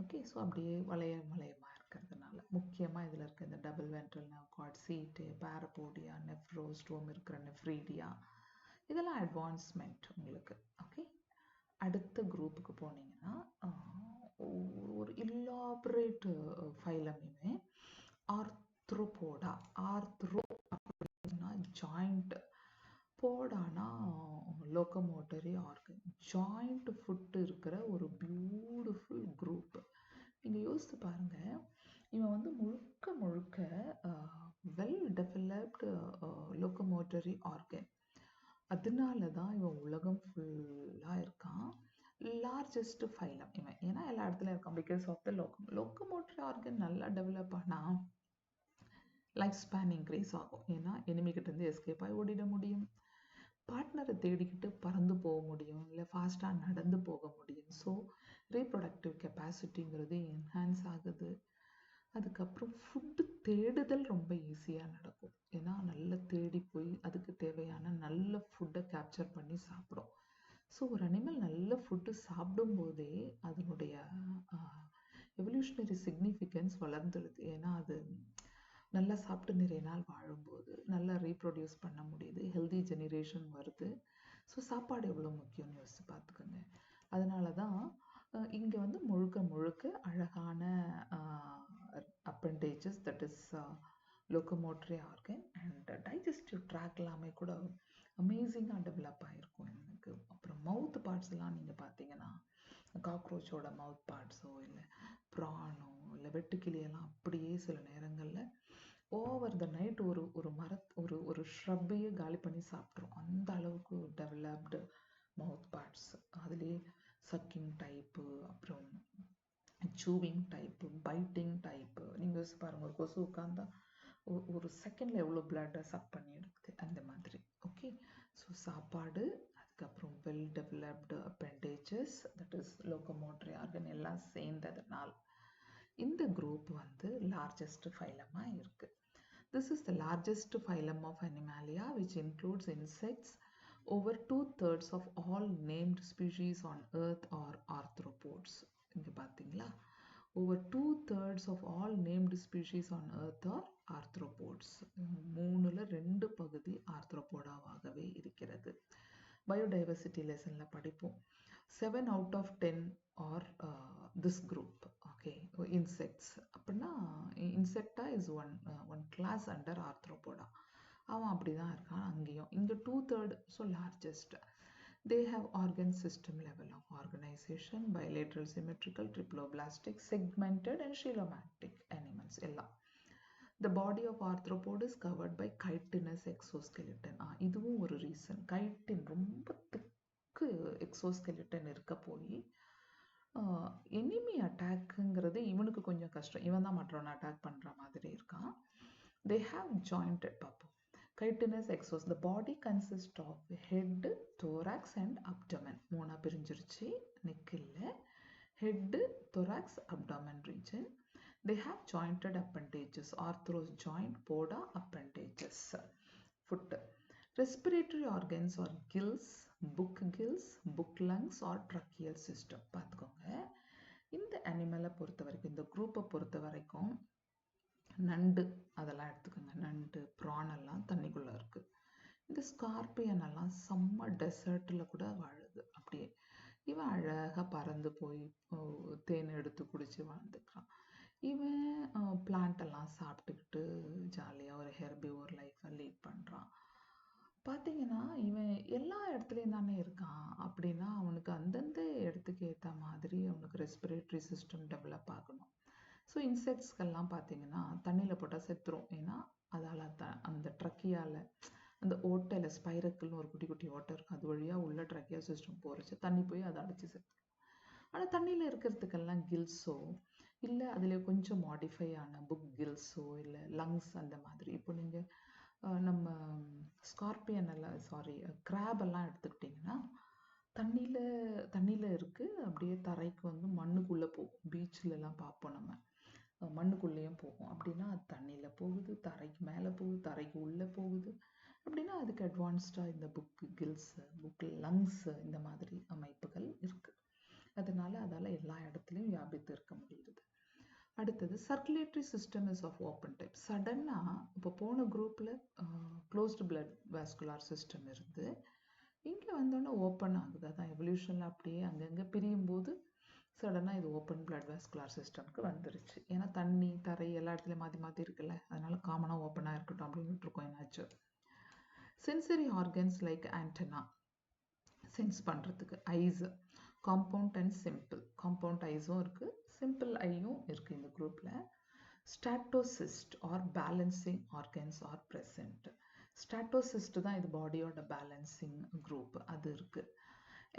S1: ஓகே, ஸோ அப்படியே வளையமாக இருக்கிறதுனால முக்கியமாக இதில் இருக்க இந்த டபுள் வென்ட்ரல் நர்வ் கார்ட், சீட்டு, பாரபோடியா, நெஃப்ரோஸ்டோம் இருக்கிற நெஃப்ரீடியா, இதெல்லாம் அட்வான்ஸ்மெண்ட் உங்களுக்கு. ஓகே, அடுத்த குரூப்புக்கு போனீங்கன்னா ஒரு இல்லாபரேட் ஃபைலமுமே ஆர்த்ரோபோடா. ஆர்த்ரோ அப்படின்னா ஜாயிண்ட், போடானா லோக்கோமோட்டரி ஆர்கன், ஜாயிண்ட் ஃபுட் இருக்கிற ஒரு பியூட்டிஃபுல் குரூப். நீங்கள் யோசித்து பாருங்க, இவன் வந்து முழுக்க வெல் டெவலப்டு லோக்கோமோட்டரி ஆர்கன். அதனால தான் இவன் உலகம் ஃபுல்லாக இருக்கான். லார்ஜஸ்ட் ஃபைலம் இவன், ஏன்னா எல்லா இடத்துலையும் இருக்கான். பிகாஸ் ஆஃப் த லோக்கோமோட்டரி ஆர்கன் நல்லா டெவலப் ஆனால் லைஃப் ஸ்பேன் இன்க்ரீஸ் ஆகும். ஏன்னா எனிமிகிட்ட இருந்து எஸ்கேப் ஆகி ஓடிட முடியும், பார்ட்னரை தேடிக்கிட்டு பறந்து போக முடியும், இல்லை ஃபாஸ்ட்டாக நடந்து போக முடியும். ஸோ ரீப்ரொடக்டிவ் கெப்பாசிட்டிங்கிறது என்ஹான்ஸ் ஆகுது. அதுக்கப்புறம் ஃபுட்டு தேடுதல் ரொம்ப ஈஸியாக நடக்கும். ஏன்னா நல்லா தேடி போய் அதுக்கு தேவையான நல்ல ஃபுட்டை கேப்சர் பண்ணி சாப்பிடும். ஸோ ஒரு அனிமல் நல்ல ஃபுட்டு சாப்பிடும்போதே அதனுடைய எவல்யூஷனரி சிக்னிஃபிகன்ஸ் வளர்ந்துடுது. ஏன்னா அது நல்லா சாப்பிட்டு நிறைய நாள் வாழும்போது நல்லா ரீப்ரொடியூஸ் பண்ண முடியுது, ஹெல்தி ஜெனரேஷன் வருது. ஸோ சாப்பாடு எவ்வளோ முக்கியம்னு யோசிச்சு பார்த்துக்கோங்க. அதனால தான் இங்கே வந்து முழுக்க அழகான appendages, that is locomotory organ and digestive tract எல்லாமே கூட அமேசிங்காக டெவலப் ஆகிருக்கும் எனக்கு. அப்புறம் மவுத் பார்ட்ஸ் எல்லாம் நீங்கள் பார்த்தீங்கன்னா காக்ரோச்சோட மவுத் பார்ட்ஸோ இல்லை ப்ரானோ இல்லை வெட்டுக்கிளியெல்லாம் அப்படியே சில நேரங்களில் ஓவர் த நைட் ஒரு ஷ்ரப்பையே காலி பண்ணி சாப்பிட்ரும். அந்த அளவுக்கு டெவலப்டு மவுத் பார்ட்ஸ். அதுலேயே சக்கிங் டைப்பு, அப்புறம் சூவிங் டைப்பு, பைட்டிங் டைப்பு. நீங்கள் யோசிச்சு பாருங்கள், ஒரு கொசு உட்காந்தா ஒரு செகண்டில் எவ்வளோ பிளட்டை சக் பண்ணி எடுக்குது, அந்த மாதிரி. ஓகே, ஸோ சாப்பாடு, அதுக்கப்புறம் well developed appendages, that is locomotory organ எல்லாம் சேர்ந்ததுனால் இந்த குரூப் வந்து லார்ஜஸ்ட் ஃபைலமாக இருக்குது. This is the largest phylum of Animalia, which includes insects. Over 2/3 of all named species on Earth are arthropods. இங்க பார்த்தீங்களா, over 2/3 of all named species on Earth are arthropods. 3/2 பகுதி ஆர்த்ரோபோடாவாகவே இருக்கிறது. Biodiversity லெசனில் படிப்போம். 7 out of 10 are this group. Okay, insects அப்படின்னா Insecta is one class under Arthropoda. அவன் அப்படி தான் இருக்கான் அங்கேயும். இங்கே 2/3, so largest. They have organ system level of organization, bilateral, symmetrical, triploblastic, segmented and chilomatic animals எல்லாம். The body of arthropod is covered by chitinous exoskeleton. இதுவும் ஒரு reason. chitin ரொம்ப திக்கு எக்ஸோஸ்கெலிட்டன் இருக்க போய் எனிமி அட்டாக்குங்கிறது இவனுக்கு கொஞ்சம் கஷ்டம். இவன் தான் மற்றவனை அட்டாக் பண்ணுற மாதிரி இருக்கான். They have jointed பார்ப்போம். chitinous exos. The body consists of head, thorax and abdomen. மூணா பிரிஞ்சிருச்சு. நெக் இல்லை, head, thorax, abdomen region. They have jointed appendages. Arthros joint, poda appendages. Foot. Respiratory organs are gills, book lungs or tracheal system. பார்த்துக்கோங்க, இந்த அனிமலை பொறுத்த வரைக்கும், இந்த குரூப்பை பொறுத்த வரைக்கும் நண்டு அதெல்லாம் எடுத்துக்கோங்க. நண்டு, ப்ரான் எல்லாம் தண்ணிக்குள்ளே இருக்குது. இந்த ஸ்கார்பியன் எல்லாம் செம்ம டெசர்ட்டில் கூட வாழுது. அப்படியே இவன் அழகாக பறந்து போய் தேன் எடுத்து குடித்து வாழ்ந்துக்கிறான். இவன் பிளான்ட் எல்லாம் சாப்பிட்டுக்கிட்டு ஜாலியாக ஒரு ஹெர்பிவோர் லைஃப்பை லீட் பண்ணுறான். பார்த்தீங்கன்னா இவன் எல்லா இடத்துலையும் தானே இருக்கான். அப்படின்னா அவனுக்கு அந்தந்த இடத்துக்கு ஏற்ற மாதிரி அவனுக்கு ரெஸ்பிரேட்டரி சிஸ்டம் டெவலப் ஆகணும். ஸோ இன்செக்ட்ஸ்கெல்லாம் பார்த்தீங்கன்னா தண்ணியில் போட்டால் செத்துரும். ஏன்னா அதால் அந்த ட்ரக்கியால் அந்த ஓட்டையில் ஸ்பைரக்கிள்னு ஒரு குட்டி குட்டி ஓட்டை இருக்கும், அது வழியாக உள்ள ட்ரக்கியா சிஸ்டம் போகிறச்சு தண்ணி போய் அதை அடைச்சி செத்து. ஆனால் தண்ணியில் இருக்கிறதுக்கெல்லாம் கில்ஸோ இல்லை அதில் கொஞ்சம் மாடிஃபை ஆன புக் கில்ஸோ இல்லை லங்ஸ் அந்த மாதிரி. இப்போ நீங்கள் நம்ம ஸ்கார்பியன் எல்லாம் கிராப் எல்லாம் எடுத்துக்கிட்டிங்கன்னா தண்ணியில் இருக்குது, அப்படியே தரைக்கு வந்து மண்ணுக்குள்ளே போகும். பீச்சிலலாம் பார்ப்போம் நம்ம, மண்ணுக்குள்ளேயும் போகும். அப்படின்னா அது தண்ணியில் போகுது, தரைக்கு மேலே போகுது, தரைக்கு உள்ளே போகுது. அப்படின்னா அதுக்கு அட்வான்ஸ்டாக இந்த புக் லங்ஸ் இந்த மாதிரி அமைப்புகள் இருக்குது. அதனால அதால் எல்லா இடத்துலையும் வியாபித்து இருக்க முடியுது. அடுத்தது circulatory system is of open type. சடனாக இப்போ போன குரூப்பில் க்ளோஸ்டு பிளட் வாஸ்குலார் சிஸ்டம் இருந்து இங்கே வந்தோடனே ஓப்பன் ஆகுது. அதான் எவல்யூஷனில் அப்படியே அங்கங்கே பிரியும் போது சடனாக இது ஓப்பன் பிளட் வாஸ்குலார் சிஸ்டம்க்கு வந்துருச்சு. ஏன்னா தண்ணி தரை எல்லா இடத்துலையும் மாற்றி மாற்றி இருக்குல்ல, அதனால காமனாக ஓப்பனாக இருக்கட்டும் அப்படின்னு விட்டுருக்கோம். என்னாச்சு, sensory organs like antenna sense பண்ணுறதுக்கு, eyes, compound and simple. Compound ஐஸும் இருக்குது, சிம்பிள் ஐயும் இருக்குது இந்த குரூப்பில். Statocyst are balancing organs are present. Statocyst தான் இது பாடியோட பேலன்சிங் குரூப், அது இருக்குது.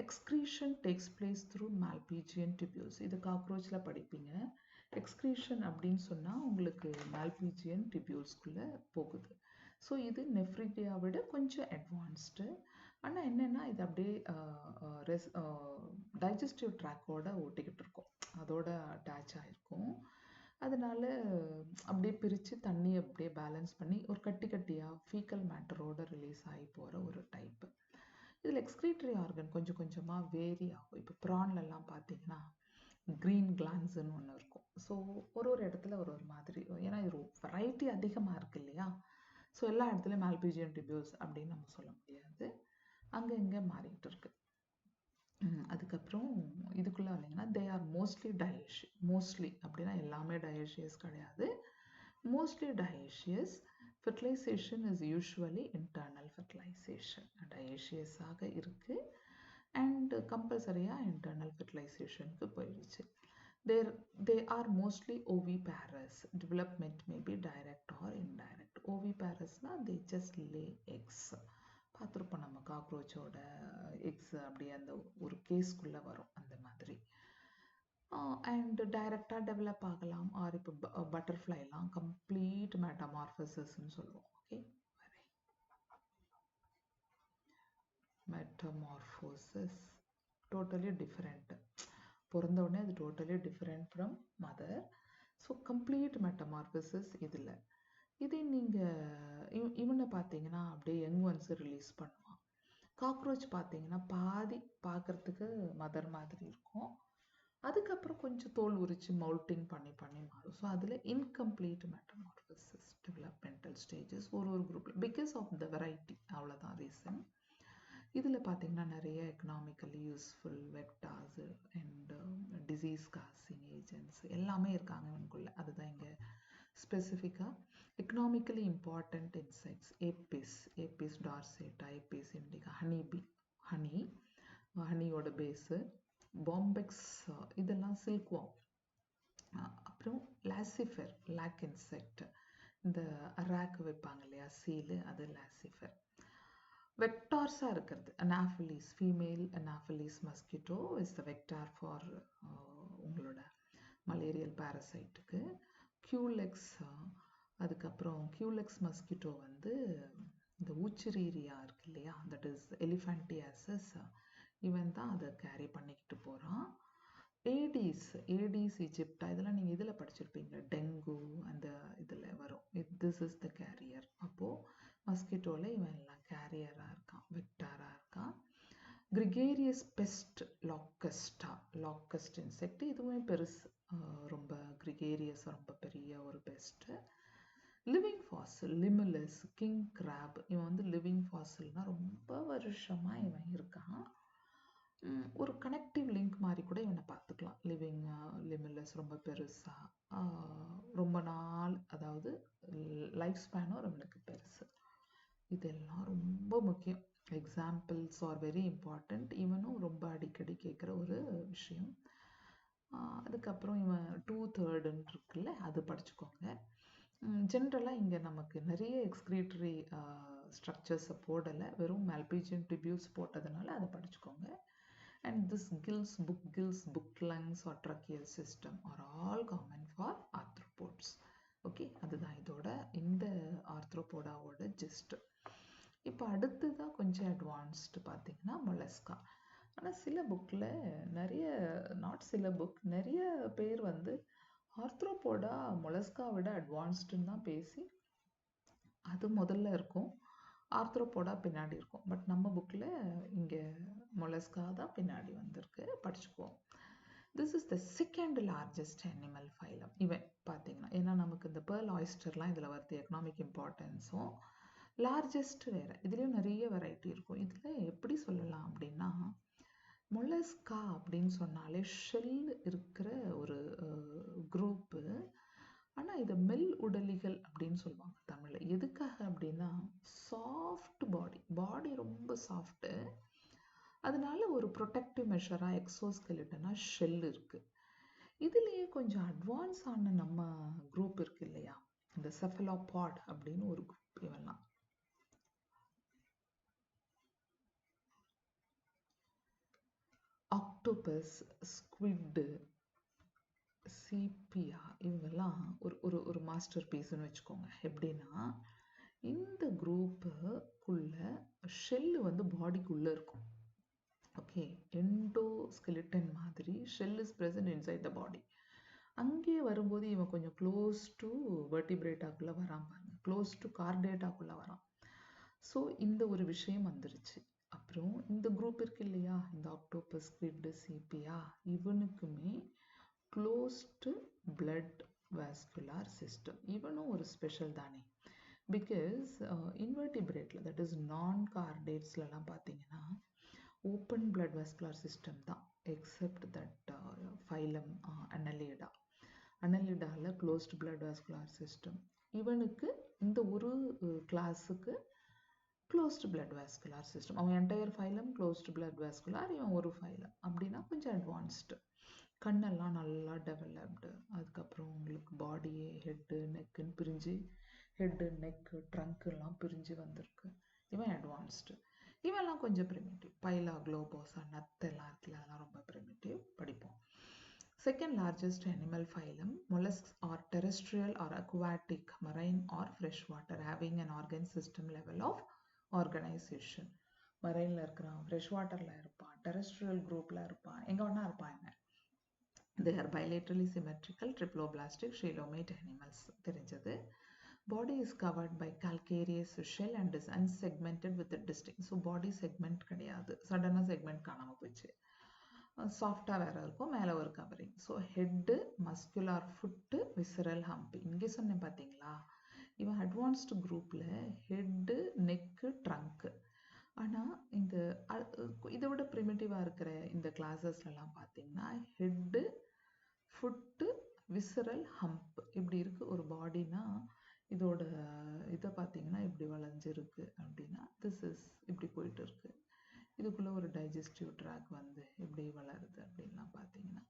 S1: Excretion takes place through Malpighian tubules. இது காக்ரோச்சில் படிப்பீங்க. எக்ஸ்க்ரீஷன் அப்படின்னு சொன்னால் உங்களுக்கு மால்பீஜியன் டிபியூல்ஸ்குள்ளே போகுது. ஸோ இது நெஃப்ரிடியா விட கொஞ்சம் அட்வான்ஸ்டு. ஆனால் என்னென்னா இது அப்படியே டைஜஸ்டிவ் ட்ராக்கோட ஓட்டிக்கிட்டு இருக்கும், அதோட அட்டாச் ஆகிருக்கும். அதனால அப்படியே பிரித்து தண்ணி அப்படியே பேலன்ஸ் பண்ணி ஒரு கட்டியாக ஃபீக்கல் மேட்டரோட ரிலீஸ் ஆகி போகிற ஒரு டைப்பு. இதில் எக்ஸ்க்ரீட்டரி ஆர்கன் கொஞ்சம் கொஞ்சமாக வேரி ஆகும். இப்போ ப்ரான்லலாம் பார்த்தீங்கன்னா க்ரீன் கிளான்ஸுன்னு ஒன்று இருக்கும். ஸோ ஒரு இடத்துல ஒரு மாதிரி, ஏன்னா இது வெரைட்டி அதிகமாக இருக்குது இல்லையா. ஸோ எல்லா இடத்துலையும் மால்பீஜியன் டிபியூல்ஸ் அப்படின்னு நம்ம சொல்ல முடியாது, அங்கே இங்கே மாறிக்கிட்டு இருக்கு. அதுக்கப்புறம் இதுக்குள்ளே வந்தீங்கன்னா they are mostly dioecious. Mostly அப்படின்னா எல்லாமே டயேஷியஸ் கிடையாது, mostly dioecious. Fertilisation is usually internal fertilisation. டயேஷியஸாக இருக்குது அண்ட் கம்பல்சரியாக இன்டர்னல் ஃபெர்டிலைசேஷனுக்கு போயிடுச்சு. They are mostly oviparous. Development may be direct or indirect. Oviparous-na they just lay eggs. பார்த்துருப்போம் நம்ம காக்ரோச்சோட எக்ஸ் அப்படியே அந்த ஒரு கேஸ்குள்ளே வரும் அந்த மாதிரி. அண்ட் டைரக்டாக டெவலப் ஆகலாம். ஆர் இப்போ பட்டர்ஃப்ளைலாம் கம்ப்ளீட் மெட்டமார்ஃபசிஸ்ன்னு சொல்லுவோம். Okay, metamorphosis totally different. பிறந்த உடனே அது totally different from mother. So complete metamorphosis இதில். இதே நீங்கள் இவனை பார்த்தீங்கன்னா அப்படியே யங் ஒன்ஸு ரிலீஸ் பண்ணுவான். காக்ரோச் பார்த்தீங்கன்னா பாதி பார்க்குறதுக்கு மதர் மாதிரி இருக்கும், அதுக்கப்புறம் கொஞ்சம் தோல் உரித்து மவுல்ட்டிங் பண்ணி மாறும். ஸோ அதில் இன்கம்ப்ளீட் மெட்டமார்ஃபசிஸ் டெவலப்மெண்டல் ஸ்டேஜஸ் ஒரு குரூப்பில் பிகாஸ் ஆஃப் த வெரைட்டி, அவ்வளோதான் ரீசன். இதில் பார்த்தீங்கன்னா நிறைய economically useful vectors and disease causing agents எல்லாமே இருக்காங்க இவனுக்குள்ள. அதுதான் இங்கே ஸ்பெசிஃபிக்காக. Economically important insects Apis dorsata, Apis indica, ஹனியோட பேஸு, பாம்பெக்ஸ், இதெல்லாம் சில்க்வாம். அப்புறம் லாசிஃபர், லாக் இன்செக்ட், இந்த ரேக் வைப்பாங்க இல்லையா சீலு, அது லாசிஃபர். வெக்டார்ஸாக இருக்கிறது Anopheles, female Anopheles mosquito is the vector for உங்களோட மலேரியல் பேரசைட்டுக்கு. கியூலெக்ஸ், அதுக்கப்புறம் கியூலெக்ஸ் மஸ்கிட்டோ வந்து இந்த ஊச்சரீரியா இருக்கு இல்லையா, தட் இஸ் எலிஃபேண்டியாசிஸ், இவன் தான் அதை கேரி பண்ணிக்கிட்டு போகிறான். ஏடிஸ் இஜிப்டா, இதெல்லாம் நீங்கள் இதில் படிச்சிருப்பீங்க, டெங்கு அந்த இதில் வரும். This is the carrier. அப்போது மஸ்கிட்டோவில் இவன் எல்லாம் கேரியராக இருக்கான், வெக்டாராக இருக்கான். கிரிகேரியஸ் பெஸ்ட் லாக்கஸ்ட் இன்செக்ட், இதுவுமே பெருசு, ரொம்ப கிரிகேரியஸ், ரொம்ப பெரிய ஒரு pest. Living fossil, Limulus, king crab, இவன் வந்து லிவிங் ஃபாசில்னால் ரொம்ப வருஷமாக இவன் இருக்கான். ஒரு கனெக்டிவ் லிங்க் மாதிரி கூட இவனை பார்த்துக்கலாம். லிமிலஸ் ரொம்ப பெருசாக ரொம்ப நாள், அதாவது லைஃப் ஸ்பேனும் இவனுக்கு பெருசு. இதெல்லாம் ரொம்ப முக்கியம். Examples are very important. இவனும் ரொம்ப அடிக்கடி கேட்குற ஒரு விஷயம். அதுக்கப்புறம் இவன் 2/3 இருக்குல்ல, அது படிச்சுக்கோங்க. ஜென்ரலாக இங்கே நமக்கு நிறைய எக்ஸ்க்ரீட்டரி ஸ்ட்ரக்சர்ஸை போடலை, வெறும் மல்பிஜியம் டிபியூல்ஸ் போட்டதுனால அதை படிச்சுக்கோங்க. And this gills, book lungs or tracheal system are all common for arthropods. Okay, அதுதான் இதோட இந்த ஆர்த்ரோபோடாவோட ஜிஸ்ட். இப்போ அடுத்ததான் கொஞ்சம் அட்வான்ஸ்டு பார்த்தீங்கன்னா மொலஸ்கா. ஆனால் சில புக்கில் நிறைய பேர் வந்து ஆர்த்ரோபோடா மொலஸ்கா விட அட்வான்ஸ்டுன்னு தான் பேசி அது முதல்ல இருக்கும், ஆர்த்ரோபோடா பின்னாடி இருக்கும். பட் நம்ம புக்கில் இங்கே மொலஸ்கா தான் பின்னாடி வந்திருக்கு, படிச்சுக்குவோம். This is the second largest animal phylum. இவன் பார்த்தீங்கன்னா, ஏன்னா நமக்கு இந்த பேர்ல் ஆயிஸ்டர்லாம் இதில் வருது, எக்கனாமிக் இம்பார்ட்டன்ஸும் லார்ஜஸ்ட் வேறு. இதுலேயும் நிறைய வெரைட்டி இருக்கும். இதில் எப்படி சொல்லலாம் அப்படின்னா, மொலஸ்கா அப்படின்னு சொன்னாலே ஷெல் இருக்கிற ஒரு குரூப்பு. ஆனால் இதை மெல் உடலிகள் அப்படின்னு சொல்லுவாங்க தமிழில். எதுக்காக அப்படின்னா, சாஃப்ட் பாடி ரொம்ப சாஃப்ட்டு, அதனால ஒரு ப்ரொடெக்டிவ் மெஷராக எக்ஸோஸ்கெலிட்டனாக ஷெல் இருக்குது. இதுலேயே கொஞ்சம் அட்வான்ஸ் ஆன நம்ம குரூப் இருக்கு இல்லையா, இந்த செஃபலோபாட் அப்படின்னு ஒரு குரூப். இவெல்லாம் ஆக்டோபஸ், ஸ்குவிட்டு, சீப்பியா, இவங்கெல்லாம் ஒரு மாஸ்டர் பீஸ்ன்னு வச்சுக்கோங்க. எப்படின்னா, இந்த குரூப்புக்குள்ள ஷெல்லு வந்து பாடிக்குள்ளே இருக்கும். ஓகே, எண்டோஸ்கெலிட்டன் மாதிரி shell is present inside the body. அங்கேயே வரும்போது இவன் கொஞ்சம் க்ளோஸ் டு வெர்டிபிரேட்டாக்குள்ளே வரான் பாருங்க, க்ளோஸ் டு கார்டேட்டாக்குள்ளே வரான். ஸோ இந்த ஒரு விஷயம் வந்துருச்சு. அப்புறம் இந்த குரூப் இருக்கு இல்லையா, இந்த ஆக்டோபஸ், ஸ்குவிட், சீப்பியா, இவனுக்குமே க்ளோஸ்டு பிளட் வாஸ்குலார் சிஸ்டம். இவனும் ஒரு ஸ்பெஷல் தானே, பிகாஸ் இன்வெர்டிபிரேட்டில், தட் இஸ் நான் கார்டேட்ஸ்லாம் பார்த்தீங்கன்னா ஓப்பன் பிளட் வாஸ்குலார் சிஸ்டம் தான், எக்ஸப்ட் தட் ஃபைலம் அனலிடாவில் க்ளோஸ்டு பிளட் வாஸ்குலார் சிஸ்டம். இவனுக்கு இந்த ஒரு கிளாஸுக்கு க்ளோஸ்டு பிளட் வாஸ்குலார் சிஸ்டம். அவன் entire phylum closed blood vascular, இவன் ஒரு ஃபைலம். அப்படின்னா கொஞ்சம் அட்வான்ஸ்டு. கண்ணெல்லாம் நல்லா டெவலப்டு. அதுக்கப்புறம் உங்களுக்கு பாடியே ஹெட்டு நெக்குன்னு பிரிஞ்சு, ஹெட்டு நெக்கு ட்ரங்க்லாம் பிரிஞ்சு வந்திருக்கு. இவன் அட்வான்ஸ்டு. இவெல்லாம் கொஞ்சம் ப்ரிமிட்டிவ். பைலா, குளோபோசா, நத்தெல்லாம் இருக்குல்ல, அதெல்லாம் ரொம்ப ப்ரிமிட்டிவ், படிப்போம். Second largest animal phylum, mollusks are terrestrial or aquatic, marine or freshwater, having an organ system level of organization. மரைனில் இருக்கிறான், ஃப்ரெஷ் வாட்டரில் இருப்பான், டெரெஸ்ட்ரியல் குரூப்பில் இருப்பான், எங்கே வேணா இருப்பாங்க. They are bilaterally symmetrical, triploblastic, coelomate animals. தெரிஞ்சது. Body is covered by calcareous shell and is unsegmented with a distinct. So body segment கிடையாது, சடனாக செக்மெண்ட் காணாமல் போச்சு. சாஃப்டாக வேறு இருக்கும், மேலே ஒரு covering. So head, muscular food, visceral hump. இங்கே சொன்னேன் பார்த்தீங்களா, இவன் அட்வான்ஸ்டு குரூப்பில் ஹெட்டு, நெக்கு, ட்ரங்க்கு. ஆனால் இந்த இதை விட ப்ரிமிட்டிவாக இருக்கிற இந்த கிளாஸஸ்லாம் பார்த்தீங்கன்னா ஹெட்டு, ஃபுட்டு, விசரல் ஹம்ப் இப்படி இருக்குது. ஒரு பாடினா இதோட இதை பார்த்தீங்கன்னா இப்படி வளைஞ்சிருக்கு அப்படின்னா திஸ் இஸ் இப்படி போயிட்டு இருக்கு. இதுக்குள்ளே ஒரு டைஜஸ்டிவ் ட்ராக் வந்து இப்படி வளருது அப்படின்லாம் பார்த்தீங்கன்னா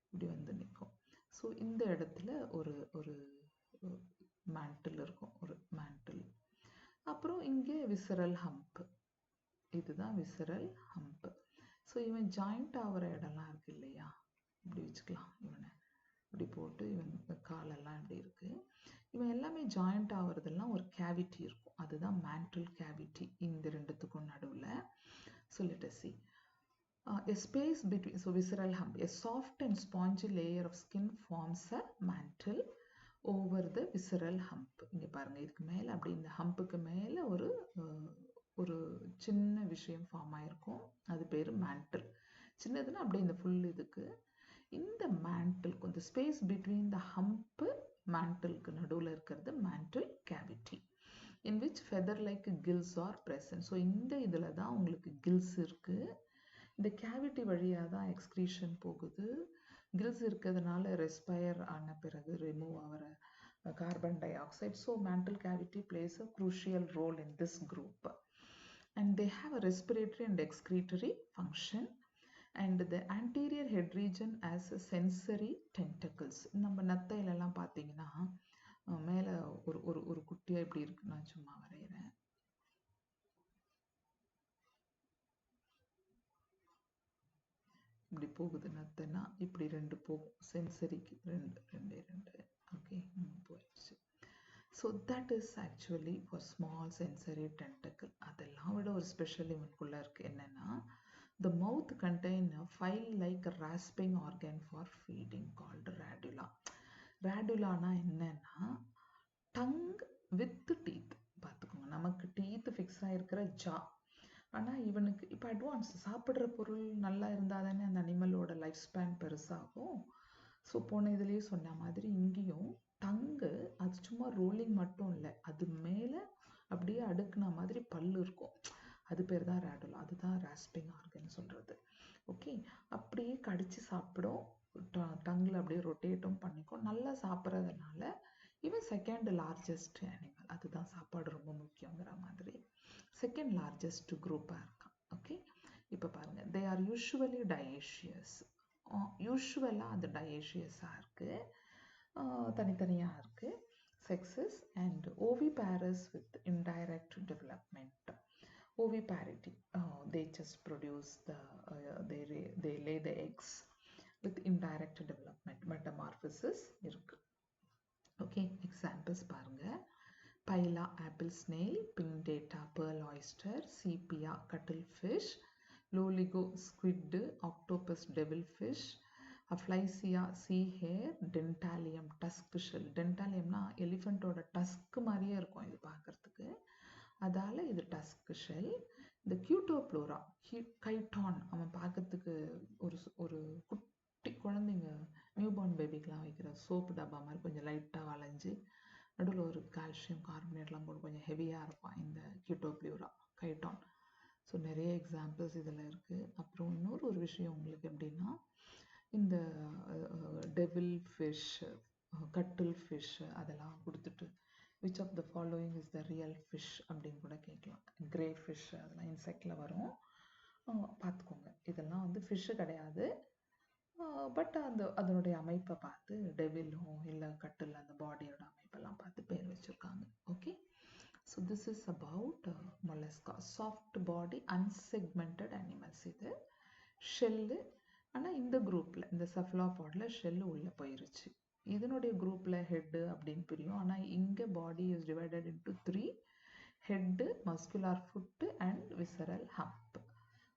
S1: இப்படி வந்து நிற்கும். ஸோ இந்த இடத்துல ஒரு ஒரு மேண்டில் இருக்கும், ஒரு மேண்டில். அப்புறம் இங்கே விசரல் ஹம்ப், இதுதான் விசரல் ஹம்ப். ஸோ இவன் ஜாயிண்ட் ஆகிற இடம்லாம் இருக்கு இல்லையா, இப்படி வச்சுக்கலாம். இவனை இப்படி போட்டு இவன் காலெல்லாம் இப்படி இருக்குது. இவன் எல்லாமே ஜாயிண்ட் ஆகிறதெல்லாம் ஒரு கேவிட்டி இருக்கும், அதுதான் மேண்டில் கேவிட்டி இந்த ரெண்டுத்துக்கும் நடுவில். So let us see. A space between, so visceral hump, a soft and spongy layer of skin forms a mantle over the visceral hump. இங்கே பாருங்க, இதுக்கு மேலே அப்படி இந்த ஹம்புக்கு மேலே ஒரு சின்ன விஷயம் ஃபார்ம் ஆயிருக்கும், அது பேர் மேண்டில். சின்னதுன்னா அப்படியே இந்த ஃபுல் இதுக்கு இந்த மேண்டிலுக்கு, இந்த ஸ்பேஸ் பிட்வீன் த ஹம்ப்பு மேண்டிலுக்கு நடுவில் இருக்கிறது mantle cavity, in which feather-like gills are present. So இந்த இதில் தான் உங்களுக்கு கில்ஸ் இருக்குது. இந்த கேவிட்டி வழியாக தான் எக்ஸ்க்ரீஷன் போகுது. கில்ஸ் இருக்கிறதுனால ரெஸ்பயர் ஆன பிறகு ரிமூவ் ஆகிற carbon di oxide. So mantle cavity place a crucial role in this group. And they have a respiratory and excretory function. And the anterior head region has a sensory tentacles. நம்ம நத்தையிலெல்லாம் பார்த்தீங்கன்னா மேலே குட்டியாக இப்படி இருக்கு. நான் சும்மா வரைகிறேன். இப்படி போகுது நத்தனா, இப்படி 2 போகும். சென்சரிக்கு 2 ஓகே, போயிடுச்சு. So that is actually for small sensory tentacle. அதெல்லாம் விட ஒரு ஸ்பெஷல் இவனுக்குள்ளே இருக்குது. என்னென்னா, the mouth contain a file-like rasping organ for feeding called radula. radulaனா என்னன்னா, டங் வித் டீத். பார்த்துக்கோங்க, நமக்கு டீத் ஃபிக்ஸ் ஆகிருக்கிற ஜா. ஆனால் இவனுக்கு இப்போ அட்வான்ஸ் சாப்பிட்ற பொருள் நல்லா இருந்தால் தானே அந்த அனிமலோட லைஃப் ஸ்பேன் பெருசாகும். ஸோ போன இதுலேயே சொன்ன மாதிரி இங்கேயும் டங்கு அது சும்மா ரோலிங் மட்டும் இல்லை, அது மேலே அப்படியே அடுக்குன மாதிரி பல்லு இருக்கும். அது பேர் தான் ரேடுலா. அதுதான் ராஸ்பிங் ஆர்கன் சொல்கிறது. ஓகே, அப்படியே கடிச்சு சாப்பிடும், டங்கில் அப்படியே ரொட்டேட்டும் பண்ணிக்கும். நல்லா சாப்பிட்றதுனால இவன் செகண்ட் லார்ஜஸ்ட் அனிமல். அதுதான் சாப்பாடு ரொம்ப முக்கியங்கிற மாதிரி செகண்ட் லார்ஜஸ்ட் குரூப்பாக இருக்கான். ஓகே, இப்போ பாருங்கள், தே ஆர் யூஷுவலி டயேஷியஸ். யூஷுவலாக அது டயேஷியஸாக இருக்குது, தனித்தனியாக இருக்குது. sexes and oviparous with indirect development. Oviparity, they just produce they lay the eggs with indirect development. Metamorphosis இருக்கு. ஓகே, எக்ஸாம்பிள்ஸ் பாருங்க. Pila apple snail, Pinctada pearl oyster, sepia cuttlefish, loligo squid, octopus devilfish, Aplysia sea hare, Dentalium tusk shell. டென்டாலியம்னா எலிஃபெண்ட்டோட tusk மாதிரியே இருக்கும் இது பார்க்குறதுக்கு, அதால் இது டஸ்க் ஷெல். இந்த கியூட்டோப்ளோரா, கைட்டான், அவன் பார்க்கறதுக்கு ஒரு குட்டி குழந்தைங்க நியூபார்ன் பேபிக்கெலாம் வைக்கிற சோப்பு டப்பா மாதிரி கொஞ்சம் லைட்டாக வளைஞ்சு நடுவில் ஒரு கால்சியம் கார்பனேட்லாம் போட்டு கொஞ்சம் ஹெவியாக இருப்பான் இந்த கியூட்டோப்ளோரா, கைட்டான். ஸோ நிறைய எக்ஸாம்பிள்ஸ் இதில் இருக்குது. அப்புறம் இன்னொரு விஷயம் உங்களுக்கு எப்படின்னா, இந்த டெவில் ஃபிஷ், கட்டில் ஃபிஷ் அதெல்லாம் கொடுத்துட்டு which of the following is the real fish அப்படின்னு கூட கேட்கலாம். கிரே ஃபிஷ் அதெல்லாம் இன்செக்டில் வரும், பார்த்துக்கோங்க. இதெல்லாம் வந்து ஃபிஷ்ஷு கிடையாது, பட் அதனுடைய அமைப்பை பார்த்து டெவிலும் இல்லை கட்டில் அந்த பாடியோட அமைப்பெல்லாம் பார்த்து பேர் வச்சுருக்காங்க. Okay, so this is about Mollusca. Soft body unsegmented animals. இது ஷெல்லு. ஆனால் இந்த குரூப்பில், இந்த செஃபலாபாடில் ஷெல்லு உள்ளே போயிருச்சு. இதனுடைய குரூப்பில் ஹெட்டு அப்படின்னு பிரியும். ஆனால் இங்கே body is divided into 3: head, muscular food and visceral hump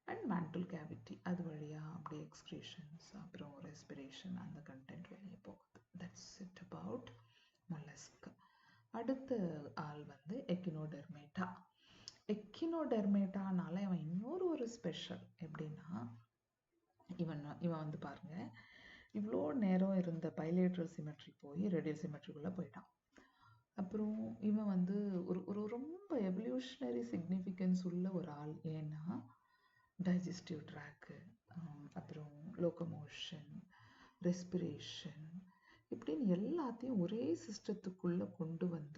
S1: and mantle cavity. அது வழியாக அப்படியே எக்ஸ்கிரீஷன்ஸ் அப்புறம் ரெஸ்பிரேஷன் அந்த கண்டென்ட் வெளியே போகுது. That's it about mollusc. அடுத்த ஆள் வந்து எக்கினோடெர்மேட்டா. எக்கினோடெர்மேட்டானால இவன் இன்னொரு ஸ்பெஷல். எப்படின்னா, இவன் வந்து பாருங்க, இவ்வளோ நேரம் இருந்த பைலேட்ரல் சிமெட்ரி போய் ரேடியல் சிமெட்ரிக்குள்ளே போயிட்டான். அப்புறம் இவன் வந்து ஒரு ரொம்ப எவல்யூஷனரி சிக்னிஃபிகன்ஸ் உள்ள ஒரு ஆள். ஏன்னா டைஜஸ்டிவ் ட்ராக்கு, அப்புறம் லோகமோஷன், ரெஸ்பிரேஷன், இப்படின்னு எல்லாத்தையும் ஒரே சிஸ்டத்துக்குள்ளே கொண்டு வந்த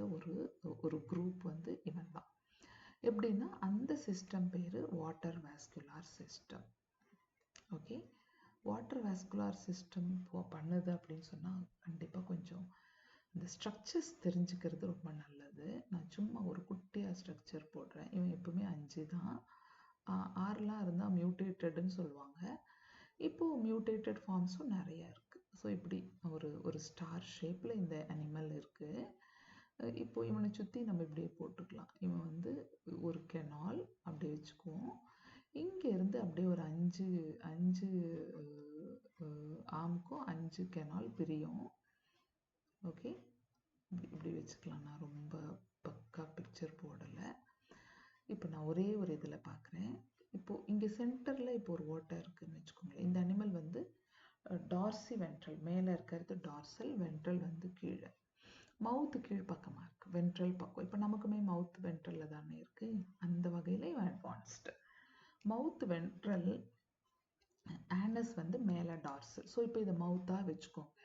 S1: ஒரு குரூப் வந்து இவன் தான். எப்படின்னா அந்த சிஸ்டம் பேர் water vascular system. Okay, water vascular system பண்ணுது அப்படின்னு சொன்னால் கண்டிப்பாக கொஞ்சம் இந்த ஸ்ட்ரக்சர்ஸ் தெரிஞ்சுக்கிறது ரொம்ப நல்லது. நான் சும்மா ஒரு குட்டியாக ஸ்ட்ரக்சர் போடுறேன். இவன் எப்பவுமே 5 தான், 6லாம் இருந்தால் மியூட்டேட்டட்னு சொல்லுவாங்க. இப்போது மியூட்டேட்டட் ஃபார்ம்ஸும் நிறையா இருக்குது. ஸோ இப்படி ஒரு ஸ்டார் ஷேப்பில் இந்த அனிமல் இருக்குது. இப்போது இவனை சுற்றி நம்ம இப்படியே போட்டுக்கலாம். இவன் வந்து ஒரு கெனால் அப்படி வச்சுக்குவோம். இங்கேருந்து அப்படியே ஒரு 5 ஆம்க்கும் 5 கெனால் பிரியும். ஓகே, இப்படி வச்சுக்கலாம். நான் ரொம்ப பக்கா பிக்சர் போடலை. இப்போ நான் ஒரே ஒரு இதில் பார்க்குறேன். இப்போது இங்கே சென்டரில் இப்போ ஒரு ஓட்டை இருக்குதுன்னு வச்சுக்கோங்களேன். இந்த அனிமல் வந்து டார்சி வென்ட்ரல், மேலே இருக்கிறது டார்சல், வென்ட்ரல் வந்து கீழே. மவுத்து கீழ் பக்கமாக இருக்குது, வென்ட்ரல் பக்கம். இப்போ நமக்குமே மவுத் வென்ட்ரலில் தானே இருக்குது. அந்த வகையில் இவன் அட்வான்ஸ்டு. மவுத் வென்ட்ரல், ஆனஸ் வந்து மேலே டார்சல். ஸோ இப்போ இதை மவுத்தாக வச்சுக்கோங்க.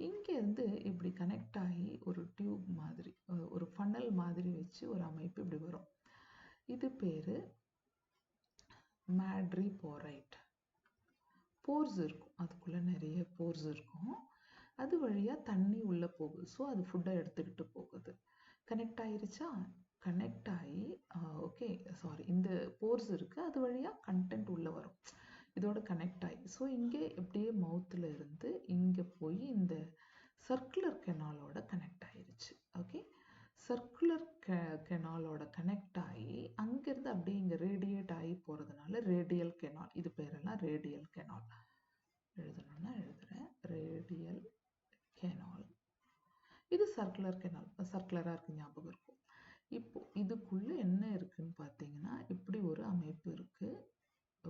S1: இங்கேருந்து இப்படி கனெக்ட் ஆகி ஒரு டியூப் மாதிரி, ஒரு ஃபனல் மாதிரி வச்சு ஒரு அமைப்பு இப்படி வரும். இது பேர் மேட்ரிபோரைட். போர்ஸ் இருக்கும், அதுக்குள்ளே நிறைய போர்ஸ் இருக்கும். அது வழியாக தண்ணி உள்ளே போகுது. ஸோ அது ஃபுட்டை எடுத்துக்கிட்டு போகுது. கனெக்ட் ஆயிருச்சா? கனெக்ட் ஆகி ஓகே சாரி, இந்த போர்ஸ் இருக்குது, அது வழியாக கண்டென்ட் உள்ளே வரும். இதோட கனெக்ட் ஆகி ஸோ இங்கே எப்படியே மவுத்தில் இருந்து இங்கே போய் இந்த சர்க்குலர் கெனாலோட கனெக்ட் ஆயிருச்சு. ஓகே, சர்க்குலர் கெனாலோட கனெக்ட் ஆகி அங்கேருந்து அப்படியே இங்கே ரேடியேட் ஆகி போகிறதுனால ரேடியல் கெனால். இது பேரெல்லாம் ரேடியல் கெனால். எழுதணும்னா எழுதுகிறேன், ரேடியல் கெனால். இது சர்க்குலர் கெனால், சர்க்குலராக இருக்கு, ஞாபகம் இருக்கும். இப்போ இதுக்குள்ளே என்ன இருக்குன்னு பார்த்தீங்கன்னா இப்படி ஒரு அமைப்பு இருக்குது.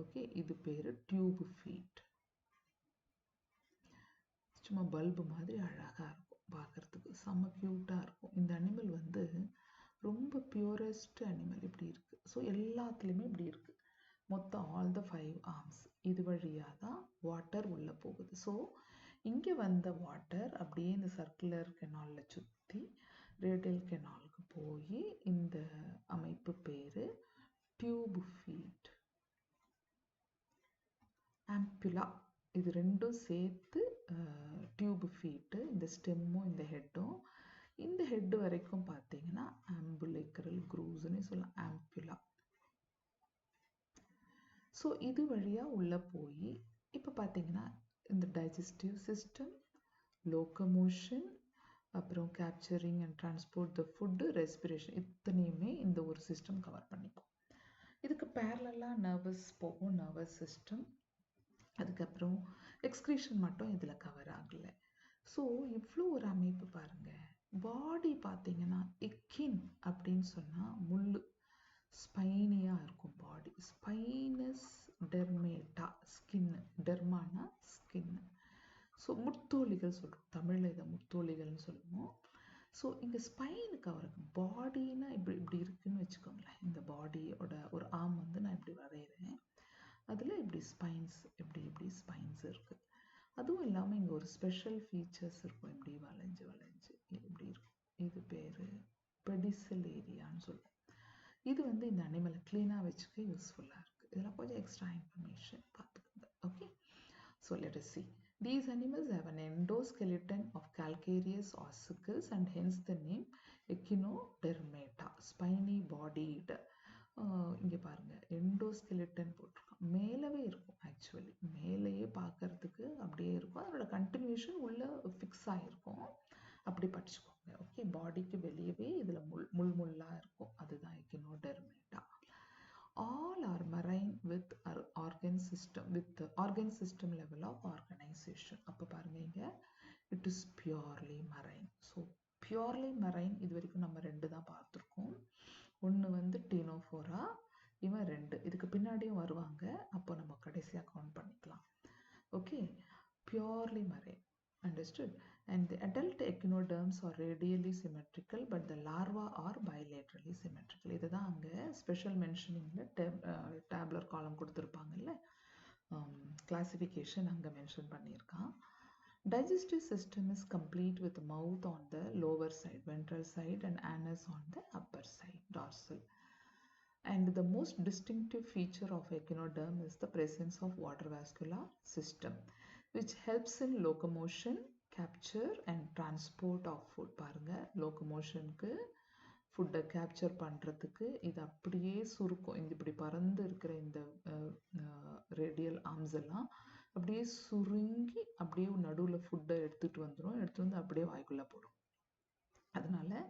S1: ஓகே, இது பேர் டியூப் ஃபீட். சும்மா பல்பு மாதிரி அழகாக இருக்கும் பார்க்குறதுக்கு, செம்ம க்யூட்டாக இருக்கும். இந்த அனிமல் வந்து ரொம்ப பியூரஸ்ட் அனிமல். இப்படி இருக்குது. ஸோ எல்லாத்துலேயுமே இப்படி இருக்குது. மொத்தம் ஆல் த 5 ஆர்ம்ஸ். இது வழியாக தான் வாட்டர் உள்ளே போகுது. ஸோ இங்கே வந்த வாட்டர் அப்படியே இந்த சர்க்குலர் கெனாலில் சுற்றி ரேடியல் கெனாலுக்கு போய் இந்த அமைப்பு பேர் டியூப் ஃபீட். ஆம்புலா, இது ரெண்டும் சேர்த்து டியூப் ஃபீட்டு. இந்த ஸ்டெம்மும் இந்த ஹெட்டும், இந்த ஹெட்டு வரைக்கும் பார்த்தீங்கன்னா ஆம்புலிக்கரல் க்ரூஸ்ன்னு சொல்லலாம், ஆம்புலா. ஸோ இது வழியாக உள்ளே போய் இப்போ பார்த்தீங்கன்னா இந்த டைஜஸ்டிவ் சிஸ்டம், லோக்கமோஷன், அப்புறம் capturing and transport the food, respiration, இத்தனையுமே இந்த ஒரு சிஸ்டம் கவர் பண்ணிக்கும். இதுக்கு பேரலாக நர்வஸ் போகும், நர்வஸ் சிஸ்டம். அதுக்கப்புறம் எக்ஸ்க்ரீஷன் மட்டும் இதில் கவர் ஆகலை. ஸோ இவ்வளோ ஒரு அமைப்பு பாருங்கள். பாடி பார்த்தீங்கன்னா எக்கின் அப்படின்னு சொன்னால் முள், ஸ்பைனியாக இருக்கும் பாடி. Spinous dermata, skin. டெர்மானா ஸ்கின்னு. ஸோ முத்தோலிகள் சொல்கிறோம் தமிழில், இதை முத்தோலிகள்னு சொல்லுவோம். ஸோ இங்கே ஸ்பைனு கவர் இருக்கும். பாடினா இப்படி இப்படி இருக்குன்னு வச்சுக்கோங்களேன். இந்த பாடியோட ஒரு ஆர்ம் வந்து நான் இப்படி வரைகிறேன், அதில் இப்படி ஸ்பைன்ஸ், இப்படி இப்படி ஸ்பைன்ஸ் இருக்குது. அதுவும் இல்லாமல் இங்கே ஒரு ஸ்பெஷல் ஃபீச்சர்ஸ் இருக்கும், இப்படி வளைஞ்சு வளைஞ்சு இப்படி இருக்கும். இது பேர் பெடிசல் ஏரியான்னு சொல்லுவோம். இது வந்து இந்த அனிமலை க்ளீனாக வச்சுக்க யூஸ்ஃபுல்லாக இருக்குது. இதெல்லாம் கொஞ்சம் எக்ஸ்ட்ரா இன்ஃபர்மேஷன் பார்த்துக்கோங்க. Okay, so let us see. These animals have an endoskeleton of calcareous ossicles and hence the name Echinodermata, spiny bodied. இங்கே பாருங்கள், எண்டோஸ்கெலிட்டன் போட்டிருக்கோம். மேலவே இருக்கும், ஆக்சுவலி மேலேயே பார்க்கறதுக்கு அப்படியே இருக்கும். அதோட கண்டினியூஷன் உள்ள ஃபிக்ஸ் ஆகிருக்கும், அப்படி படிச்சுக்கோங்க. ஓகே, பாடிக்கு வெளியவே இதில் முள்ளாக இருக்கும், அதுதான் எக்கினோடெர்மேட்டா. All are marine with organ system level of organization. அப்போ பாருங்க இங்கே it is purely marine. So purely marine இது வரைக்கும் நம்ம 2 தான் பார்த்துருக்கோம். ஒன்று வந்து டீனோஃபோரா, இவன் 2. இதுக்கு பின்னாடியும் வருவாங்க, அப்போ நம்ம கடைசியாக கவுண்ட் பண்ணிக்கலாம். Okay, purely marine, understood. And the adult echinoderms are radially symmetrical but the larvae are bilaterally symmetrical. இதுதான் அங்கே ஸ்பெஷல் மென்ஷனிங்கில் டேப்லர் காலம் கொடுத்துருப்பாங்கல்ல, கிளாசிஃபிகேஷன் அங்கே மென்ஷன் பண்ணியிருக்கான். Digestive system is complete with mouth on the lower side, ventral side, and anus on the upper side, dorsal. And the most distinctive feature of echinoderm is the presence of water vascular system, which helps in locomotion, capture, and transport of food. பாருங்க, லோகமோஷனுக்கு, ஃபுட்டை capture பண்ணுறதுக்கு இது அப்படியே சுருக்கும். இந்த இப்படி பறந்து இருக்கிற இந்த ரேடியல் ஆர்ம்ஸ் எல்லாம் அப்படியே சுருங்கி அப்படியே நடுவில் ஃபுட்டை எடுத்துகிட்டு வந்து அப்படியே வாய்க்குள்ளே போடும். அதனால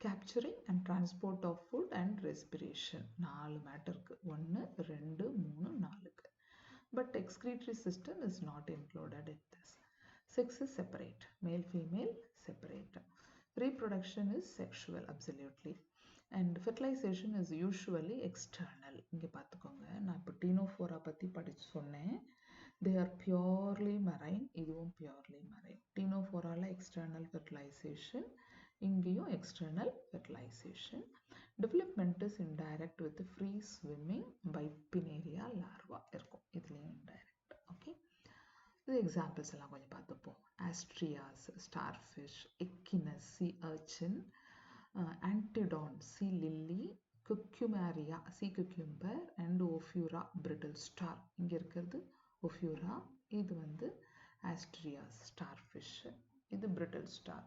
S1: capturing and transport of food and respiration 4 மேட்டருக்கு, 1 2 3 4க்கு. But excretory system is not included in this. Sex is separate, male female separate. Reproduction is sexual, absolutely. And fertilization is usually external. இங்கே பார்த்துக்கோங்க, நான் இப்போ டீனோஃபோரா பற்றி படித்து சொன்னேன். They are purely marine, இதுவும் purely marine. டீனோஃபோரால external fertilization, இங்கேயும் external fertilization. Development is indirect with free swimming by Pinnaria larva இருக்கும், இதுலேயும் indirect. ஓகே, இது எக்ஸாம்பிள்ஸ் எல்லாம் கொஞ்சம் பார்த்துப்போம். Asterias, starfish, Echinus, sea urchin, Antedon, sea lily, Cucumaria, sea cucumber, and Ophiura brittle star. இங்கே இருக்கிறது Ophiura, இது வந்து ஆஸ்ட்ரியாஸ் ஸ்டார்ஃபிஷ், இது பிரிட்டில் ஸ்டார்.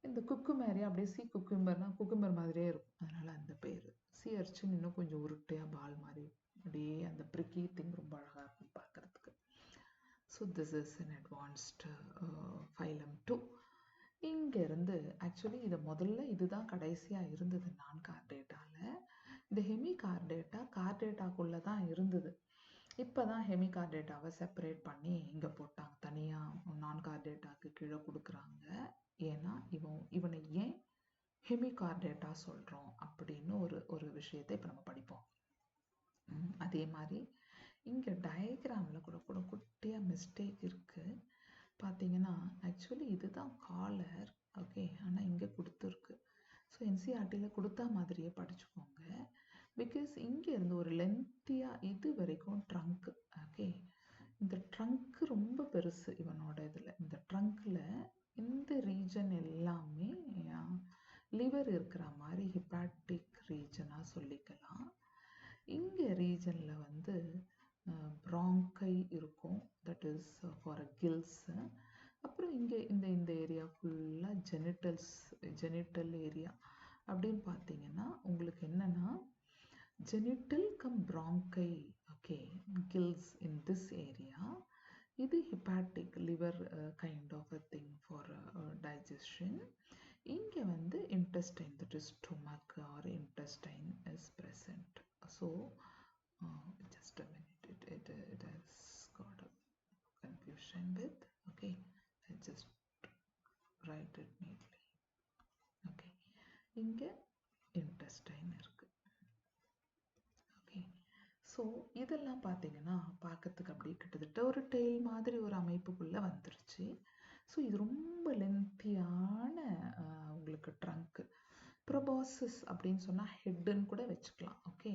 S1: இந்த குக்குமேரி அப்படியே சி குக்கும்பர்னா குக்கும்பர் மாதிரியே இருக்கும், அதனால அந்த பேர். சி அர்ச்சின் இன்னும் கொஞ்சம் உருட்டையாக பால் மாதிரி அப்படியே அந்த பிரிக்கி திங் ரொம்ப அழகாக இருக்கும் பார்க்குறதுக்கு. So this is an advanced phylum 2. இங்கேருந்து ஆக்சுவலி இதை முதல்ல இதுதான் கடைசியாக இருந்தது நான் கார்டேட்டாவில். இந்த ஹெமி கார்டேட்டாக்குள்ளே தான் இருந்தது. இப்போ தான் ஹெமி கார்டேட்டாவை செப்பரேட் பண்ணி இங்கே போட்டாங்க, தனியாக நான் கார்டேட்டாக்கு கீழே கொடுக்குறாங்க. ஏன்னா இவனை ஏன் ஹெமி கார்டேட்டா சொல்கிறோம் அப்படின்னு ஒரு விஷயத்தை இப்போ நம்ம படிப்போம். அதே மாதிரி இங்கே டயக்ராமில் கூட குட்டியாக மிஸ்டேக் இருக்குது. பார்த்தீங்கன்னா ஆக்சுவலி இதுதான் காலர், ஓகே, ஆனால் இங்கே கொடுத்துருக்கு. ஸோ என்சிஆர்டியில் கொடுத்தா மாதிரியே படிச்சுக்கோங்க. பிகாஸ் இங்கே இருந்து ஒரு லென்த்தியாக இது வரைக்கும் ட்ரங்க்கு, ஓகே. இந்த ட்ரங்க்கு ரொம்ப பெருசு இவனோட இதில். இந்த ட்ரங்க்கில் இந்த ரீஜன் எல்லாமே லிவர் இருக்கிற மாதிரி ஹிப்பாட்டிக் ரீஜனாக சொல்லிக்கலாம். இங்கே ரீஜனில் வந்து ப்ராங்கை இருக்கும், தட் இஸ் ஃபார் கில்ஸு. அப்புறம் இங்கே இந்த ஏரியா ஃபுல்லாக ஜெனிட்டல் ஏரியா அப்படின்னு பார்த்தீங்கன்னா உங்களுக்கு என்னென்னா ஜெனிட்டல் கம் ப்ராங்கை, okay, gills in this area. இது hepatic liver kind of a thing for digestion. இங்கே வந்து intestine, that is stomach or intestine is present. So just a minute, it has got a confusion with, okay, I just write it neatly. Okay, இங்கே intestine இருக்கு. Okay, so இதெல்லாம் பார்த்தீங்கன்னா பார்க்கறதுக்கு அப்படியே கிட்டத்தட்ட ஒரு டெய்ல் மாதிரி ஒரு அமைப்புக்குள்ளே வந்துருச்சு. ஸோ இது ரொம்ப லென்த்தியான உங்களுக்கு ட்ரங்க்கு. ப்ரொபாசிஸ் அப்படின்னு சொன்னால் ஹெட்டுன்னு கூட வச்சுக்கலாம், ஓகே.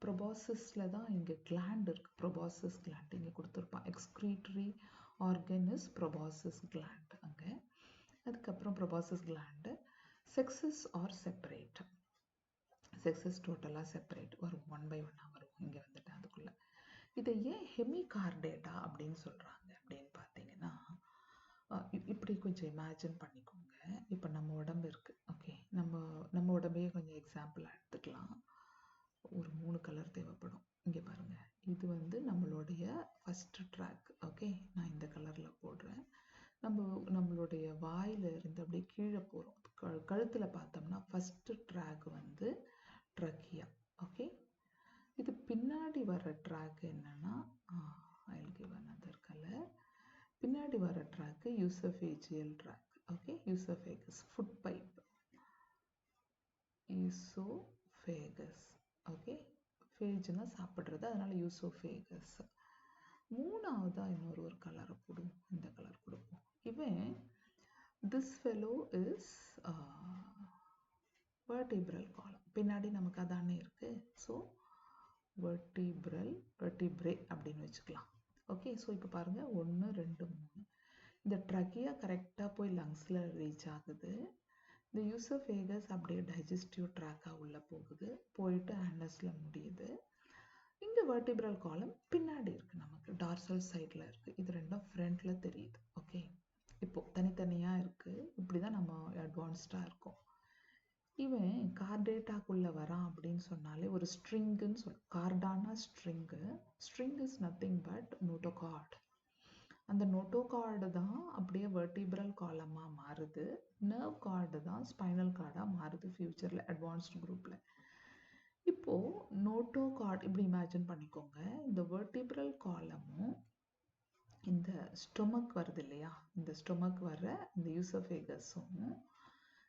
S1: ப்ரொபாசிஸில் தான் இங்கே கிளாண்ட் இருக்குது, ப்ரொபாசிஸ் கிளாண்ட் இங்கே கொடுத்துருப்பான். Excretory organ is proboscis gland அங்கே. அதுக்கப்புறம் proboscis gland sexes are separate. Sexes டோட்டலாக செப்பரேட் வரும், 1 by 1 வரும். இங்கே வந்துட்டு அதுக்குள்ளே இதை ஏன் ஹெமி கார்டேட்டா அப்படின்னு சொல்கிறாங்க அப்படின்னு பார்த்தீங்கன்னா, இப்படி கொஞ்சம் இமேஜின் பண்ணிக்கோங்க. இப்போ நம்ம உடம்பு இருக்குது, ஓகே. நம்ம உடம்பையே கொஞ்சம் எக்ஸாம்பிளாக எடுத்துக்கலாம். ஒரு 3 கலர் தேவைப்படும். இங்கே பாருங்கள், இது வந்து நம்மளுடைய ஃபஸ்ட்டு ட்ராக், ஓகே. நான் இந்த கலரில் போடுறேன். நம்மளுடைய வாயில் இருந்து அப்படியே கீழே போகிறோம். கழுத்தில் பார்த்தோம்னா ஃபஸ்ட்டு ட்ராக் வந்து ட்ரக்கியா, ஓகே. இது பின்னாடி வர ட்ராக் என்னன்னா, I will give another color. பின்னாடி வர track oesophageal track, okay. Oesophagus, food pipe, oesophagus, okay. ஃபேஜ்னா சாப்பிட்றது, அதனால யூசோஃபேகஸ். மூணாவதா இன்னொரு கலரை போடுவோம், இந்த கலர் கொடுப்போம். இவன் திஸ் ஃபெலோ இஸ் வெர்டிப்ரல் காலம். பின்னாடி நமக்கு அதானே இருக்குது. ஸோ வெர்டிப்ரே அப்படின்னு வச்சுக்கலாம், ஓகே. ஸோ இப்போ பாருங்கள், 1 2 3 இந்த ட்ரக்கியா கரெக்டாக போய் லங்ஸில் ரீச் ஆகுது. இந்த யூசோஃபேகஸ் அப்படியே டைஜஸ்டிவ் ட்ராக்காக உள்ளே போகுது, போயிட்டு ஆனஸில் முடியுது. இங்கே வெர்டிப்ரல் காலம் பின்னாடி இருக்குது, நமக்கு டார்சல் சைடில் இருக்குது. இது ரெண்டும் ஃப்ரண்ட்டில் தெரியுது, ஓகே. இப்போது தனித்தனியாக இருக்குது. இப்படி தான் நம்ம அட்வான்ஸ்டாக இருக்கோம். இவன் கார்டேட்டாக்குள்ளே வரான் அப்படின்னு சொன்னாலே ஒரு ஸ்ட்ரிங்குன்னு கார்டானா string is nothing but notochord. அந்த நோட்டோகார்டு தான் அப்படியே வெர்டிப்ரல் காலமாக மாறுது. நர்வ் கார்டு தான் ஸ்பைனல் கார்டாக மாறுது ஃப்யூச்சரில் அட்வான்ஸ்டு குரூப்பில். இப்போது நோட்டோகார்டு இப்படி இமேஜின் பண்ணிக்கோங்க. இந்த வெர்டிப்ரல் காலமும் இந்த ஸ்டொமக் வருது இல்லையா, இந்த ஸ்டொமக் வர இந்த யூசோஃபேகஸும்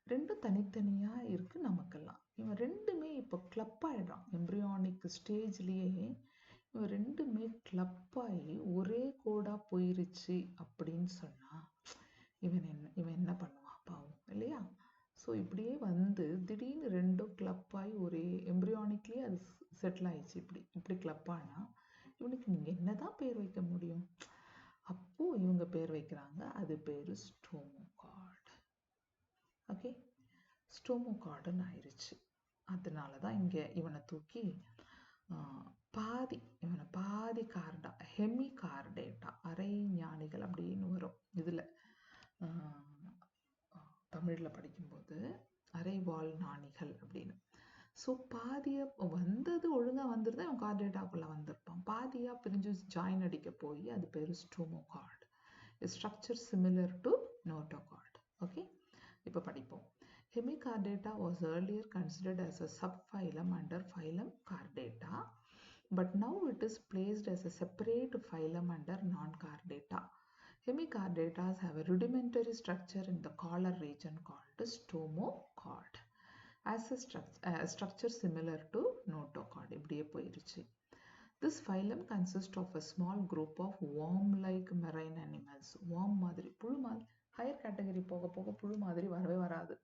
S1: ரெண்டும் தனித்தனியாக இருக்குது நமக்கெல்லாம். இவன் ரெண்டுமே இப்போ கிளப் ஆகிடுறான். எம்ப்ரியானிக் ஸ்டேஜ்லேயே இவன் ரெண்டுமே கிளப் ஆகி ஒரே கோடாக போயிருச்சு அப்படின்னு சொன்னால் இவன் என்ன பண்ணுவான் பாவம் இல்லையா. ஸோ இப்படியே வந்து திடீர்னு ரெண்டும் கிளப் ஆகி ஒரே எம்ப்ரியானிக்லேயே அது செட்டில் ஆயிடுச்சு. இப்படி கிளப் ஆனால் இவனுக்கு நீங்கள் என்ன தான் பேர் வைக்க முடியும்? அப்போது இவங்க பேர் வைக்கிறாங்க, அது பேர் ஸ்டோமோகார்டு, ஓகே. ஸ்டோமோகார்டுன்னு ஆயிடுச்சு. அதனால தான் இங்கே இவனை தூக்கி பாதி கார்டா, ஹெமி கார்டேட்டா, அரை ஞானிகள் அப்படின்னு வரும் இதில் தமிழில் படிக்கும்போது அரைவால் நாணிகள் அப்படின்னு. ஸோ பாதியை வந்தது ஒழுங்காக வந்துருந்தா அவன் கார்டேட்டாக்குள்ளே வந்திருப்பான். பாதியாக பிரிஞ்சு ஜாயின் அடிக்க போய் அது பேர் stomochord. Structure similar to notochord. Okay, இப்போ படிப்போம். Hemichordata was earlier considered as a subphylum under phylum Chordata, but now it is placed as a separate phylum under non-Chordata. Hemichordatas have a rudimentary structure in the collar region called stomochord, as a structure similar to notochord. இப்படியே போயிருச்சு. This phylum consists of a small group of worm-like marine animals. worm மாதிரி, புழு மாதிரி. Higher category போக போக புழு மாதிரி வரவே வராது,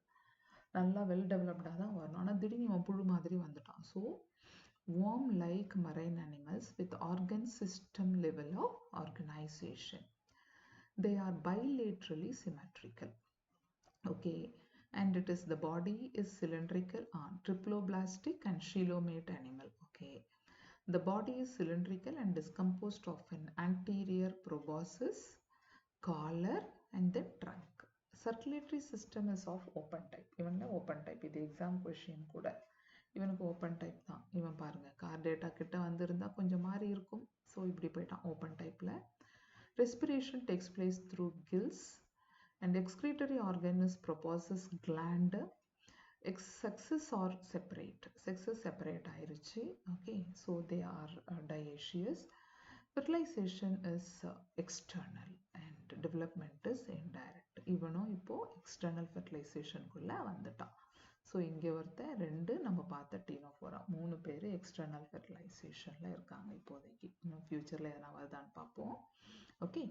S1: நல்லா வெல் டெவலப்டாக தான் வரணும். ஆனால் திடீர்னு இவன் புழு மாதிரி வந்துட்டான். So worm-like marine animals with organ system level of organization. They are bilaterally symmetrical. Okay, and it is the body is cylindrical on triploblastic and coelomate animal. Okay, the body is cylindrical and is composed of an anterior proboscis, collar, and then trunk. Circulatory system is of open type. இவன்ல open type. இது exam question கூட. இவனுக்கு open type தான். இவன் பாருங்க, Chordata கிட்ட வந்திருந்தா கொஞ்சம் மாறி இருக்கும். ஸோ இப்படி போயிட்டான் open typeல. Respiration takes place through gills and excretory organ is proboscis gland. Sexes are separate. Sexes separate ஆயிருச்சு. Okay, so they are dioecious. Fertilization is external and development is indirect. இவனும் இப்போ எக்ஸ்டர்னல் ஃபெர்டிலைசேஷனுக்குள்ளே வந்துட்டான். So இங்கே ஒருத்தர் 2 நம்ம பார்த்த Ctenophora 3 பேர் external ஃபெர்டிலைசேஷனில் இருக்காங்க இப்போதைக்கு. இன்னும் ஃப்யூச்சரில் எதனா வருதான்னு பார்ப்போம். Okay,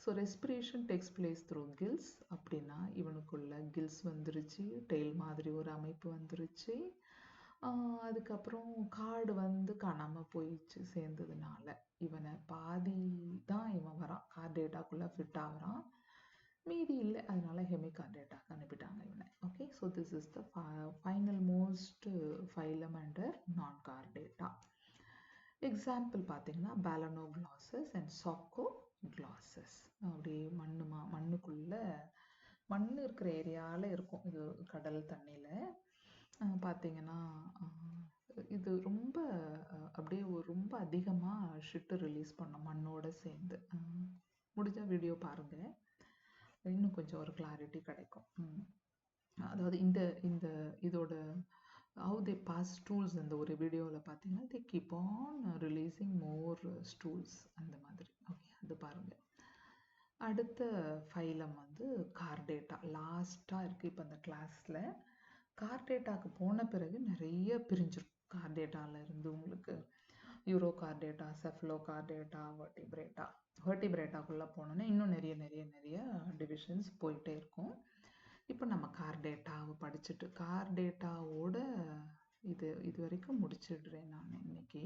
S1: so respiration takes place through gills. அப்படின்னா இவனுக்குள்ள கில்ஸ் வந்துருச்சு, டெய்ல் மாதிரி ஒரு அமைப்பு வந்துருச்சு. அதுக்கப்புறம் கார்டு வந்து காணாமல் போயிடுச்சு சேர்ந்ததுனால. இவனை பாதி தான் இவன் வரான், கார்டேட்டாக்குள்ளே ஃபிட் ஆகிறான், மீதி இல்லை. அதனால ஹெமிகார்டேட்டாக்கு அனுப்பிட்டாங்க இவனை. Okay, so this is the final most phylum under நான் கார்டேட்டா. எக்ஸாம்பிள் பார்த்தீங்கன்னா பேலனோக்ளாசஸ் அண்ட் சாக்கோக்ளாசஸ். அப்படியே மண்ணுக்குள்ளே மண் இருக்கிற ஏரியாவில் இருக்கும். இது கடல் தண்ணியில் பார்த்தீங்கன்னா இது ரொம்ப அப்படியே ரொம்ப அதிகமாக ஷிட்டு ரிலீஸ் பண்ணும் மண்ணோடு சேர்ந்து. முடிஞ்சால் வீடியோ பாருங்கள், இன்னும் கொஞ்சம் ஒரு கிளாரிட்டி கிடைக்கும். அதாவது இந்த இதோட how they pass stools அந்த ஒரு வீடியோவில் பார்த்தீங்கன்னா they keep on releasing more stools அந்த மாதிரி. ஓகே, அது பாருங்கள். அடுத்த ஃபைலம் வந்து கார்டேட்டா லாஸ்ட்டாக இருக்குது இப்போ அந்த கிளாஸில். கார்டேட்டாக்கு போன பிறகு நிறைய பிரிஞ்சிடும். கார்டேட்டாவில் இருந்து உங்களுக்கு யூரோ கார்டேட்டா, செஃப்லோ கார்டேட்டா, வெர்டிபிரேட்டாக்குள்ளே போனோன்னா இன்னும் நிறைய டிவிஷன்ஸ் போயிட்டே இருக்கும். இப்போ நம்ம கார்டேட்டாவை படிச்சுட்டு கார்டேட்டாவோட இது வரைக்கும் முடிச்சிடுறேன் நான் இன்னைக்கு.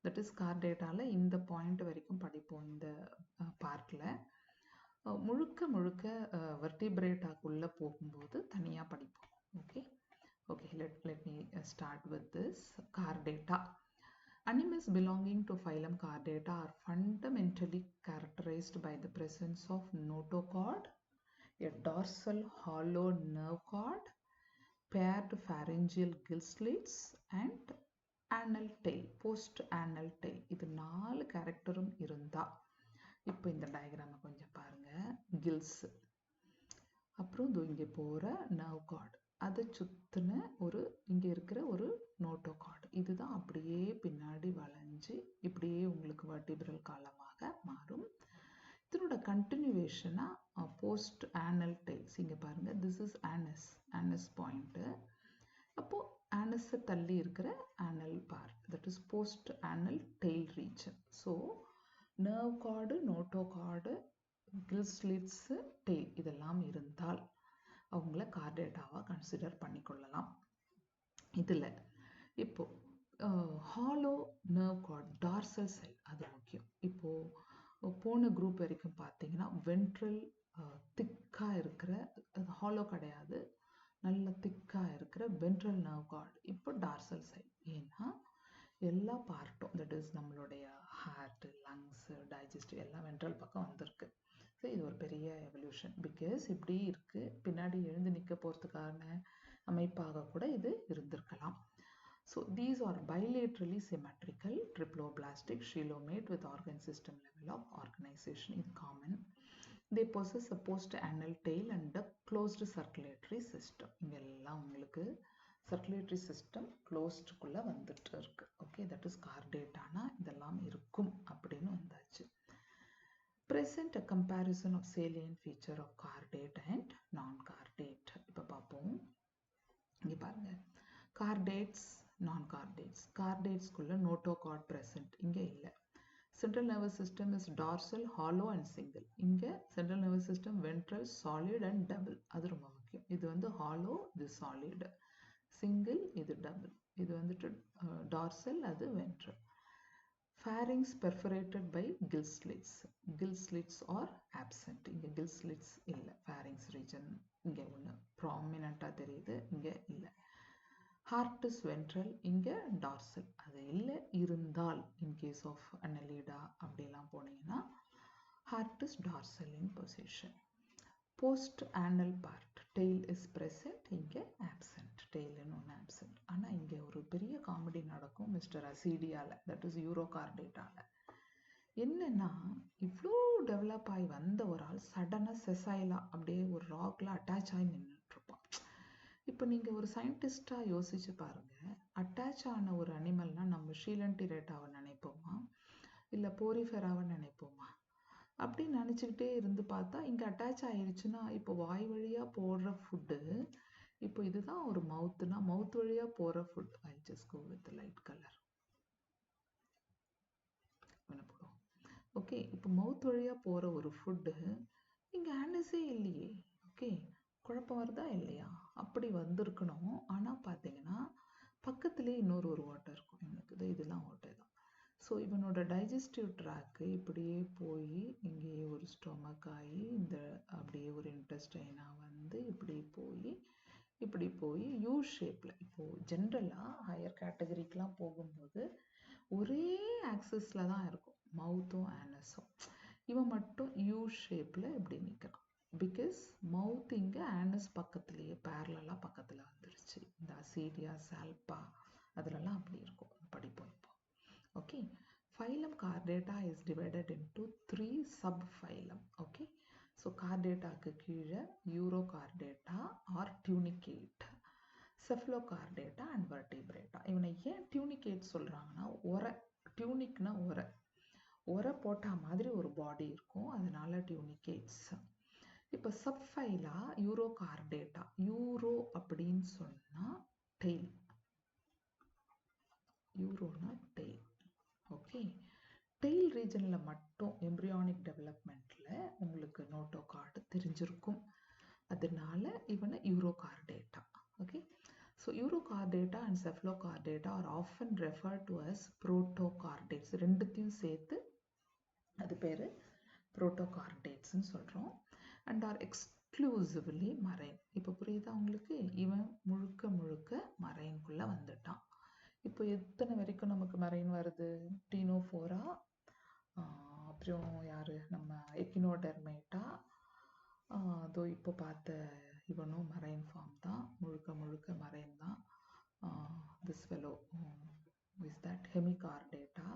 S1: தட் இஸ் கார்டேட்டாவில் இந்த பாயிண்ட் வரைக்கும் படிப்போம் இந்த பார்ட்டில். முழுக்க வெர்டிபிரேட்டாக்குள்ளே போகும்போது தனியாக படிப்போம். Okay, let me start with this. Chordata. Animals belonging to phylum Chordata are fundamentally characterized by the presence of notochord, a dorsal hollow nerve cord, paired pharyngeal gill slits, and anal tail, post-anal tail. இது 4 கேரக்டரும் இருந்தா, இப்போ இந்த டயக்ராமை கொஞ்சம் பாருங்க. Kills, அப்புறம் இங்கே போகிற நர்வ் கார்டு, அதை சுற்றின இங்கே இருக்கிற ஒரு நோட்டோகார்டு. இதுதான் அப்படியே பின்னாடி வளைஞ்சு இப்படியே உங்களுக்கு வெர்டிபிரல் காலமாக மாறும். இதனோட கண்டினியூவேஷனாக போஸ்ட் ஆனல் டெய்ல்ஸ். இங்கே பாருங்கள், திஸ் இஸ் ஆனஸ் பாயிண்ட்டு. அப்போது ஆனஸை தள்ளி இருக்கிற anal part, that is post anal tail region. So nerve cord, notochord, gill slits, tail இதெல்லாம் இருந்தால் அவங்கள கார்டேட்டாவாக கன்சிடர் பண்ணிக்கொள்ளலாம். இதில் இப்போது hollow nerve cord, dorsal cell, அது முக்கியம். இப்போது போன குரூப் வரைக்கும் பார்த்தீங்கன்னா வென்ட்ரல் திக்காக இருக்கிற, அது ஹாலோ கிடையாது, நல்ல திக்காக இருக்கிற வென்ட்ரல் நர்வ் கார்டு. இப்போ டார்சல் செல். ஏன்னா எல்லா பார்ட்டும், தட் இஸ் நம்மளுடைய ஹார்ட்டு, லங்ஸு, டைஜஸ்டிவ் எல்லாம் வென்ட்ரல் பக்கம் வந்திருக்கு. ஸோ இது ஒரு பெரிய எவல்யூஷன். சொல்யூஷன். பிகாஸ் இப்படி இருக்கு, பின்னாடி எழுந்து நிற்க போகிறதுக்கான அமைப்பாக கூட இது இருந்திருக்கலாம். So these are bilaterally symmetrical, triploblastic, coelomate with organ system level of organization is common. They possess a post-anal tail and a closed circulatory system. இங்கெல்லாம் உங்களுக்கு circulatory system closed குள்ள வந்துட்டு இருக்கு. Okay, that is chordata-னா இதெல்லாம் இருக்கும் அப்படின்னு வந்தாச்சு. Present a comparison of salient feature of chordate and non-chordate. இப்போ பார்ப்போம். இங்க பாருங்க, chordates, non-chordates. Chordates குள்ள notochord present, இங்க இல்ல. Central nervous system is dorsal, hollow and single. இங்க central nervous system ventral, solid and double. அது ரொம்ப முக்கியம். இது வந்து hollow, இது solid. Single, இது double. இது வந்துட்டு dorsal, அது ventral. Pharynx perforated by gill slits. Gill slits are absent. இங்க gill slits இல்ல. Pharynx region இங்க ஒண்ணு prominent-ஆ தெரியுது, இங்க இல்ல. Heart is ventral, இங்க dorsal. அது இல்ல, இருந்தால் in case of annelida அப்படிலாம் போனீங்கன்னா heart is dorsal in position. Post anal part, tail is present, இங்க absent. tail இன்னொன்னு absent. ஆனா இங்க ஒரு பெரிய காமெடி நடக்கும் மிஸ்டர் அசிடியால, that is யூரோகார்டேட்டால. என்னன்னா, இவ்வளோ டெவலப் ஆகி வந்த ஒரு ஆள் சடனாக செசைலா அப்படியே ஒரு ராக்ல அட்டாச் ஆகி நின்றுட்டு இருப்பான். இப்போ நீங்கள் ஒரு சயின்டிஸ்டாக யோசிச்சு பாருங்க, அட்டாச் ஆன ஒரு அனிமல்னா நம்ம ஷீலண்டிரேட்டாவை நினைப்போமா இல்லை போரிஃபெராவை நினைப்போமா? அப்படி நினச்சிக்கிட்டே இருந்து பார்த்தா இங்கே அட்டாச் ஆயிடுச்சுன்னா இப்போ வாய் வழியாக போடுற ஃபுட்டு, இப்போ இதுதான் ஒரு மவுத்துனா மவுத் வழியாக போகிற food. I just go with light colour. Okay, இப்போ மவுத் வழியாக போகிற ஒரு ஃபுட்டு இங்கே ஆனஸே இல்லையே. ஓகே, குழப்பம் வருதா இல்லையா? அப்படி வந்திருக்கணும். ஆனால் பார்த்தீங்கன்னா பக்கத்துலேயே இன்னொரு ஒரு ஓட்டை இருக்கும். எனக்கு இதெல்லாம் ஓட்டை தான். ஸோ இவனோட டைஜஸ்டிவ் ட்ராக்கு இப்படியே போய் இங்கேயே ஒரு ஸ்டொமக் ஆகி இந்த அப்படியே ஒரு இன்டெஸ்டைனாக வந்து இப்படி போய் யூ ஷேப்பில், இப்போது ஜென்ரலாக ஹையர் கேட்டகரிக்கெலாம் போகும்போது ஒரே ஆக்சிஸில் தான் இருக்கும் மவுத்தும் ஆனஸும். இவன் மட்டும் யூ ஷேப்பில் இப்படி நிற்கிறான். பிகாஸ் மவுத் இங்கே ஆனஸ் பக்கத்துலேயே பேரலாக பக்கத்தில் வந்துருச்சு. இந்த அசீடியா, சால்பா அதிலெல்லாம் அப்படி இருக்கும். படிப்போம் இப்போ. Okay, phylum chordata is divided into 3 subphylum. Okay, so கார்டேட்டாக்கு கீழே urochordata or tunicate, cephalochordata and vertebrata. இவனை ஏன் டியூனிகேட் சொல்கிறாங்கன்னா, டியூனிக்னா உரை போட்டால் மாதிரி ஒரு பாடி இருக்கும், அதனால டியூனிகேட்ஸ். இப்போ சப்ஃபைலா யூரோகார்டேட்டா. யூரோ அப்படின்னு சொன்னால் டெய்ல், யூரோனா டெய்ல். ஓகே, டெய்ல் ரீஜனில் மட்டும் எம்ப்ரியானிக் டெவலப்மெண்ட்டில் உங்களுக்கு நோட்டோகார்டு தெரிஞ்சிருக்கும், அதனால இவனை urochordata. Okay, so urochordata and cephalochordata are often refer to as protochordates. ரெண்டுத்தையும் சேர்த்து அது பேர் புரோட்டோகார்டேட்ஸ்ன்னு சொல்கிறோம். And are exclusively marine. இப்போ புரியுதா உங்களுக்கு? இவன் முழுக்க மரைன்குள்ளே வந்துட்டான். இப்போ எத்தனை வரைக்கும் நமக்கு மரைன் வருது? டீனோஃபோரா, அப்புறம் யார், நம்ம எக்கினோடெர்மேட்டா, அதோ இப்போ பார்த்த இவனும் மரைன் ஃபார்ம் தான், முழுக்க மரைன் தான். This fellow is that hemichordata,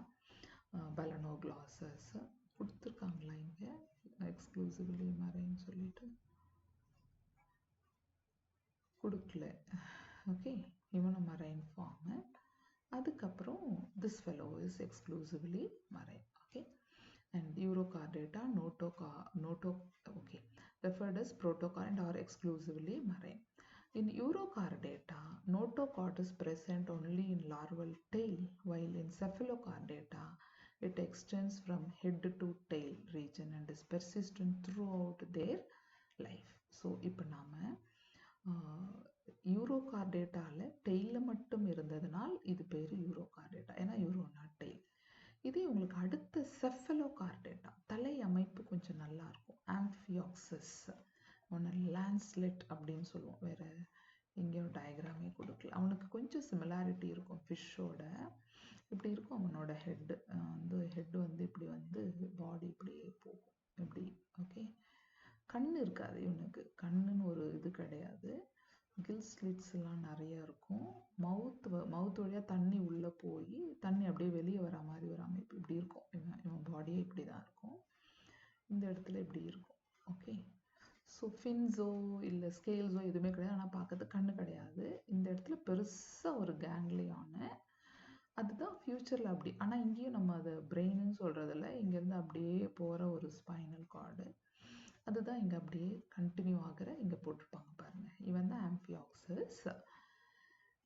S1: balanoglossus கொடுத்துருக்காங்களா இங்கே எக்ஸ்க்ளூசிவ்லி மரைன் சொல்லிட்டு? கொடுக்கல. ஓகே, இவனும் மரைன் ஃபார்மு. அதுக்கப்புறம் this fellow is exclusively marine. Okay, and Eurochordata, referred as protochord or exclusively marine. In Eurochordata, notochord is present only in larval tail, while in Cephalochordata it extends from head to tail region and is persistent throughout their life. So இப்போ நாம யூரோகார்டேட்டாவில் டெய்லில் மட்டும் இருந்ததுனால் இது பேர் Urochordata, ஏன்னா யூரோனா tail. இதே உங்களுக்கு அடுத்த செஃபலோகார்டேட்டா, தலை அமைப்பு கொஞ்சம் நல்லா இருக்கும். ஆம்ஃபியாக்சஸ், ஒன்று லான்ஸ்லெட் அப்படின்னு சொல்லுவோம். வேறு எங்கேயும் டயக்ராமே கொடுக்கல. அவனுக்கு கொஞ்சம் சிமிலாரிட்டி இருக்கும் ஃபிஷ்ஷோட. இப்படி இருக்கும் அவனோட ஹெட்டு. ஹெட்டு வந்து இப்படி வந்து பாடி இப்படியே போகும் இப்படி. ஓகே, கண் இருக்காது இவனுக்கு. கண்ணுன்னு ஒரு இது கிடையாது. கில் ஸ்லிட்ஸ் எல்லாம் நிறைய இருக்கும். மவுத் வழியாக தண்ணி உள்ளே போய் தண்ணி அப்படியே வெளியே வர மாதிரி ஒரு அமைப்பு இப்படி இருக்கும். இவன் பாடியே இப்படி தான் இருக்கும். இந்த இடத்துல இப்படி இருக்கும். ஓகே, ஸோ ஃபின்ஸோ இல்லை ஸ்கேல்ஸோ எதுவுமே கிடையாது. ஆனால் பார்க்கறதுக்கு கண்ணு கிடையாது. இந்த இடத்துல பெருசாக ஒரு கேங்லியான, அதுதான் ஃப்யூச்சரில் அப்படி. ஆனால் இங்கேயும் நம்ம அதை பிரெயின்னு சொல்கிறதில்ல, இங்கேருந்து அப்படியே போகிற ஒரு ஸ்பைனல் கார்டு, அதுதான் இங்கே அப்படியே கண்டினியூ ஆகிற. இங்கே போட்டிருப்பாங்க பாருங்கள், இவன் தான் ஆம்ஃபியாக்சஸ்.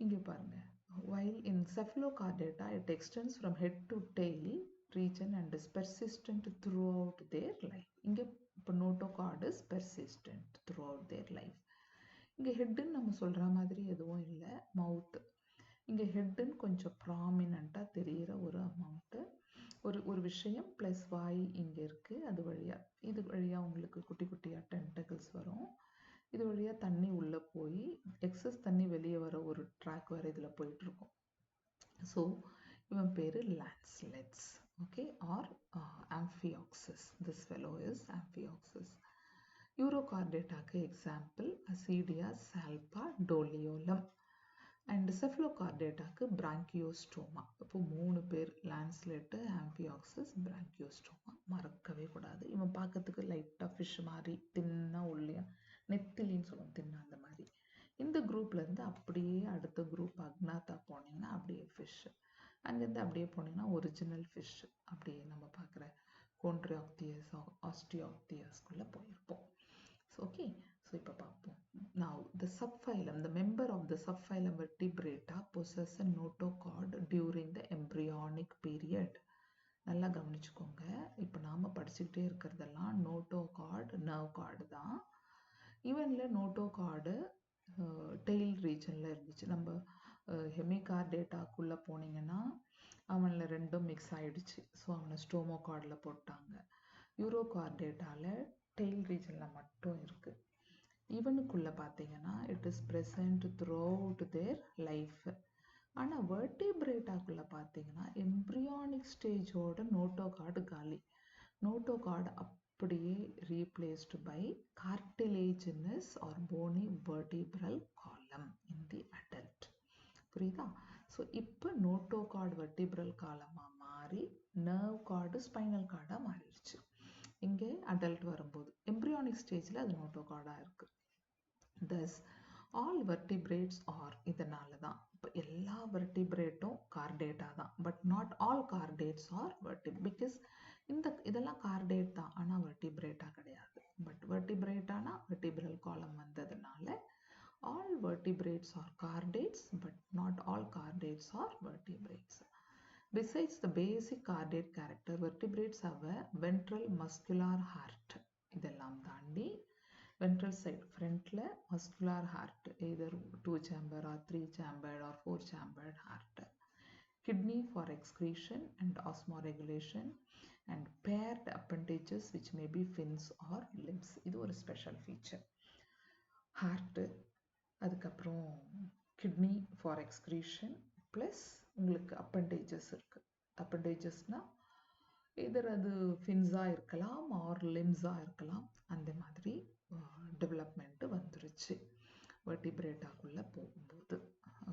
S1: இங்கே பாருங்கள், while in cephalochordata it extends from head to tail region and is persistent throughout their life. இங்கே இப்போ notochord is persistent throughout their life. இங்கே ஹெட்டுன்னு நம்ம சொல்கிற மாதிரி எதுவும் இல்லை. மவுத்து இங்கே ஹெட்டுன்னு கொஞ்சம் ப்ராமினண்ட்டாக தெரிகிற ஒரு அமௌண்ட்டு, ஒரு விஷயம் ப்ளஸ் வாய் இங்கே இருக்குது. இது வழியாக உங்களுக்கு குட்டி குட்டியாக டென்டக்கிள்ஸ் வரும். இது வழியாக தண்ணி உள்ளே போய் எக்ஸஸ் தண்ணி வெளியே வர ஒரு ட்ராக் வேறு இதில் போயிட்டுருக்கும். ஸோ இவன் பேர் lancelets. Okay, or amphioxus. This fellow is amphioxus. யூரோகார்டேட்டாக்கு example ascidia, salpa, doliolum. And செஃபலோகார்டேட்டாக்கு பிராங்கியோஸ்டோமா. இப்போ 3 பேர், லான்ஸ்லெட்டு, ஆம்ஃபியாக்சஸ், பிராங்கியோஸ்டோமா. மறக்கவே கூடாது. இவன் பார்க்கறதுக்கு லைட்டாக ஃபிஷ் மாதிரி தின்னாக உள்ளியா, நெத்திலின்னு சொல்லுவோம், தின்னா அந்த மாதிரி. இந்த குரூப்லேருந்து அப்படியே அடுத்த குரூப் அக்னாத்தா போனீங்கன்னா அப்படியே ஃபிஷ். அங்கேருந்து அப்படியே போனீங்கன்னா ஒரிஜினல் ஃபிஷ். அப்படியே நம்ம பார்க்குற கோன்ட்ரியாக்தியஸ், ஆஸ்டியாக்தியஸ்குள்ளே போயிருப்போம். ஓகே, ஸோ இப்போ பார்ப்போம். Now the subphylum, the member of the subphylum Vertebrata possess a notochord during the embryonic period. நல்லா கவனிச்சுக்கோங்க. இப்போ நாம் படிச்சுக்கிட்டே இருக்கிறதெல்லாம் நோட்டோகார்டு, நர்வ் கார்டு தான். இவனில் நோட்டோகார்டு டெயில் ரீஜனில் இருந்துச்சு. நம்ம ஹெமிகார்டேட்டாக்குள்ளே போனீங்கன்னா அவனில் ரெண்டும் மிக்ஸ் ஆகிடுச்சு. ஸோ அவனை ஸ்டோமோகார்டில் போட்டாங்க. யூரோகார்டேட்டாவில் டெயில் ரீஜனில் மட்டும் இருக்குது. இவனுக்குள்ளே பார்த்தீங்கன்னா it is present throughout their life. ஆனால் வெர்டிபிரேட்டாக்குள்ளே பார்த்தீங்கன்னா எம்ப்ரியானிக் ஸ்டேஜோட நோட்டோகார்டு காலி. நோட்டோகார்டு அப்படியே replaced by cartilaginous or bony vertebral column in the adult. புரியுதா? ஸோ இப்போ நோட்டோகார்டு வெர்டிபிரல் காலமாக மாறி நர்வ் கார்டு ஸ்பைனல் கார்டாக மாறிடுச்சு. இங்கே அடல்ட் வரும்போது எம்ப்ரியானிக் ஸ்டேஜில் அது நோட்டோகார்டாக இருக்குது. தஸ் ஆல் வெர்டிபிரேட்ஸ் ஆர், இதனால தான் இப்போ எல்லா வெர்டிபிரேட்டும் கார்டேட்டா தான். But not all chordates are பிகாஸ் இதெல்லாம் கார்டேட் தான், ஆனால் வெர்டிபிரேட்டா கிடையாது. பட் வெர்டிபிரேட்டானா வெர்டிபிரல் காலம் வந்ததுனால all vertebrates are chordates, but not all chordates are vertebrates. Besides the basic cardate character, vertebrates have a ventral muscular heart. இதெல்லாம் தாண்டி ventral side, frontல muscular heart, either 2 chamber or 3 chambered or 4 chambered heart. Kidney for excretion and osmoregulation, and paired appendages which may be fins or limbs. இது ஒரு special feature. Heart, அதுக்கப்புறம் kidney for excretion, plus உங்களுக்கு appendages இருக்குது. அப்பண்டேஜஸ்னால் எதர் அது ஃபின்ஸாக இருக்கலாம் R லிம்ஸாக இருக்கலாம். அந்த மாதிரி டெவலப்மெண்ட்டு வந்துருச்சு வெர்டிபிரேட்டாக்குள்ளே போகும்போது.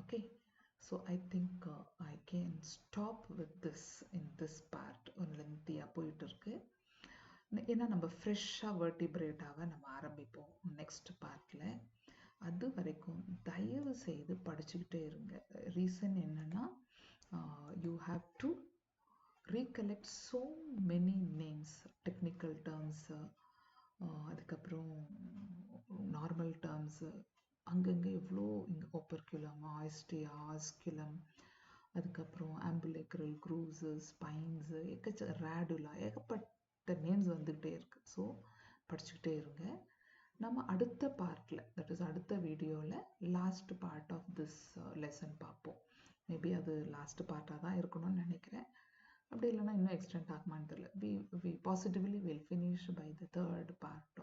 S1: Okay, so I think I can stop with this in this part. ஒரு லென்த்தியாக போயிட்டு இருக்கு. ஏன்னா நம்ம ஃப்ரெஷ்ஷாக வெர்டிபிரேட்டாவை நம்ம ஆரம்பிப்போம் நெக்ஸ்ட் பார்ட்டில். அது வரைக்கும் தயவு செய்து படிச்சுக்கிட்டே இருங்க. ரீசன் என்னன்னா, you have to recollect so many names, technical terms, அதுக்கப்புறம் நார்மல் டேர்ம்ஸு, அங்கங்கே எவ்வளோ இங்கே ஓப்பர்குலம், ஆஸ்டியா, ஆஸ்குலம், அதுக்கப்புறம் ஆம்புலேக்ரல் க்ரூஸு, ஸ்பைன்ஸு, ரேடுலா, ஏகப்பட்ட நேம்ஸ் வந்துக்கிட்டே இருக்குது. ஸோ படிச்சுக்கிட்டே இருங்க. நம்ம அடுத்த பார்ட்டில், தட் இஸ் அடுத்த வீடியோவில் last part of this lesson பார்ப்போம். மேபி அது லாஸ்ட் பார்ட்டாக தான் இருக்கணும்னு நினைக்கிறேன். அப்படி இல்லைன்னா இன்னும் எக்ஸ்டெண்ட் ஆகுமான்னு தெரியல. We positively will finish by the third part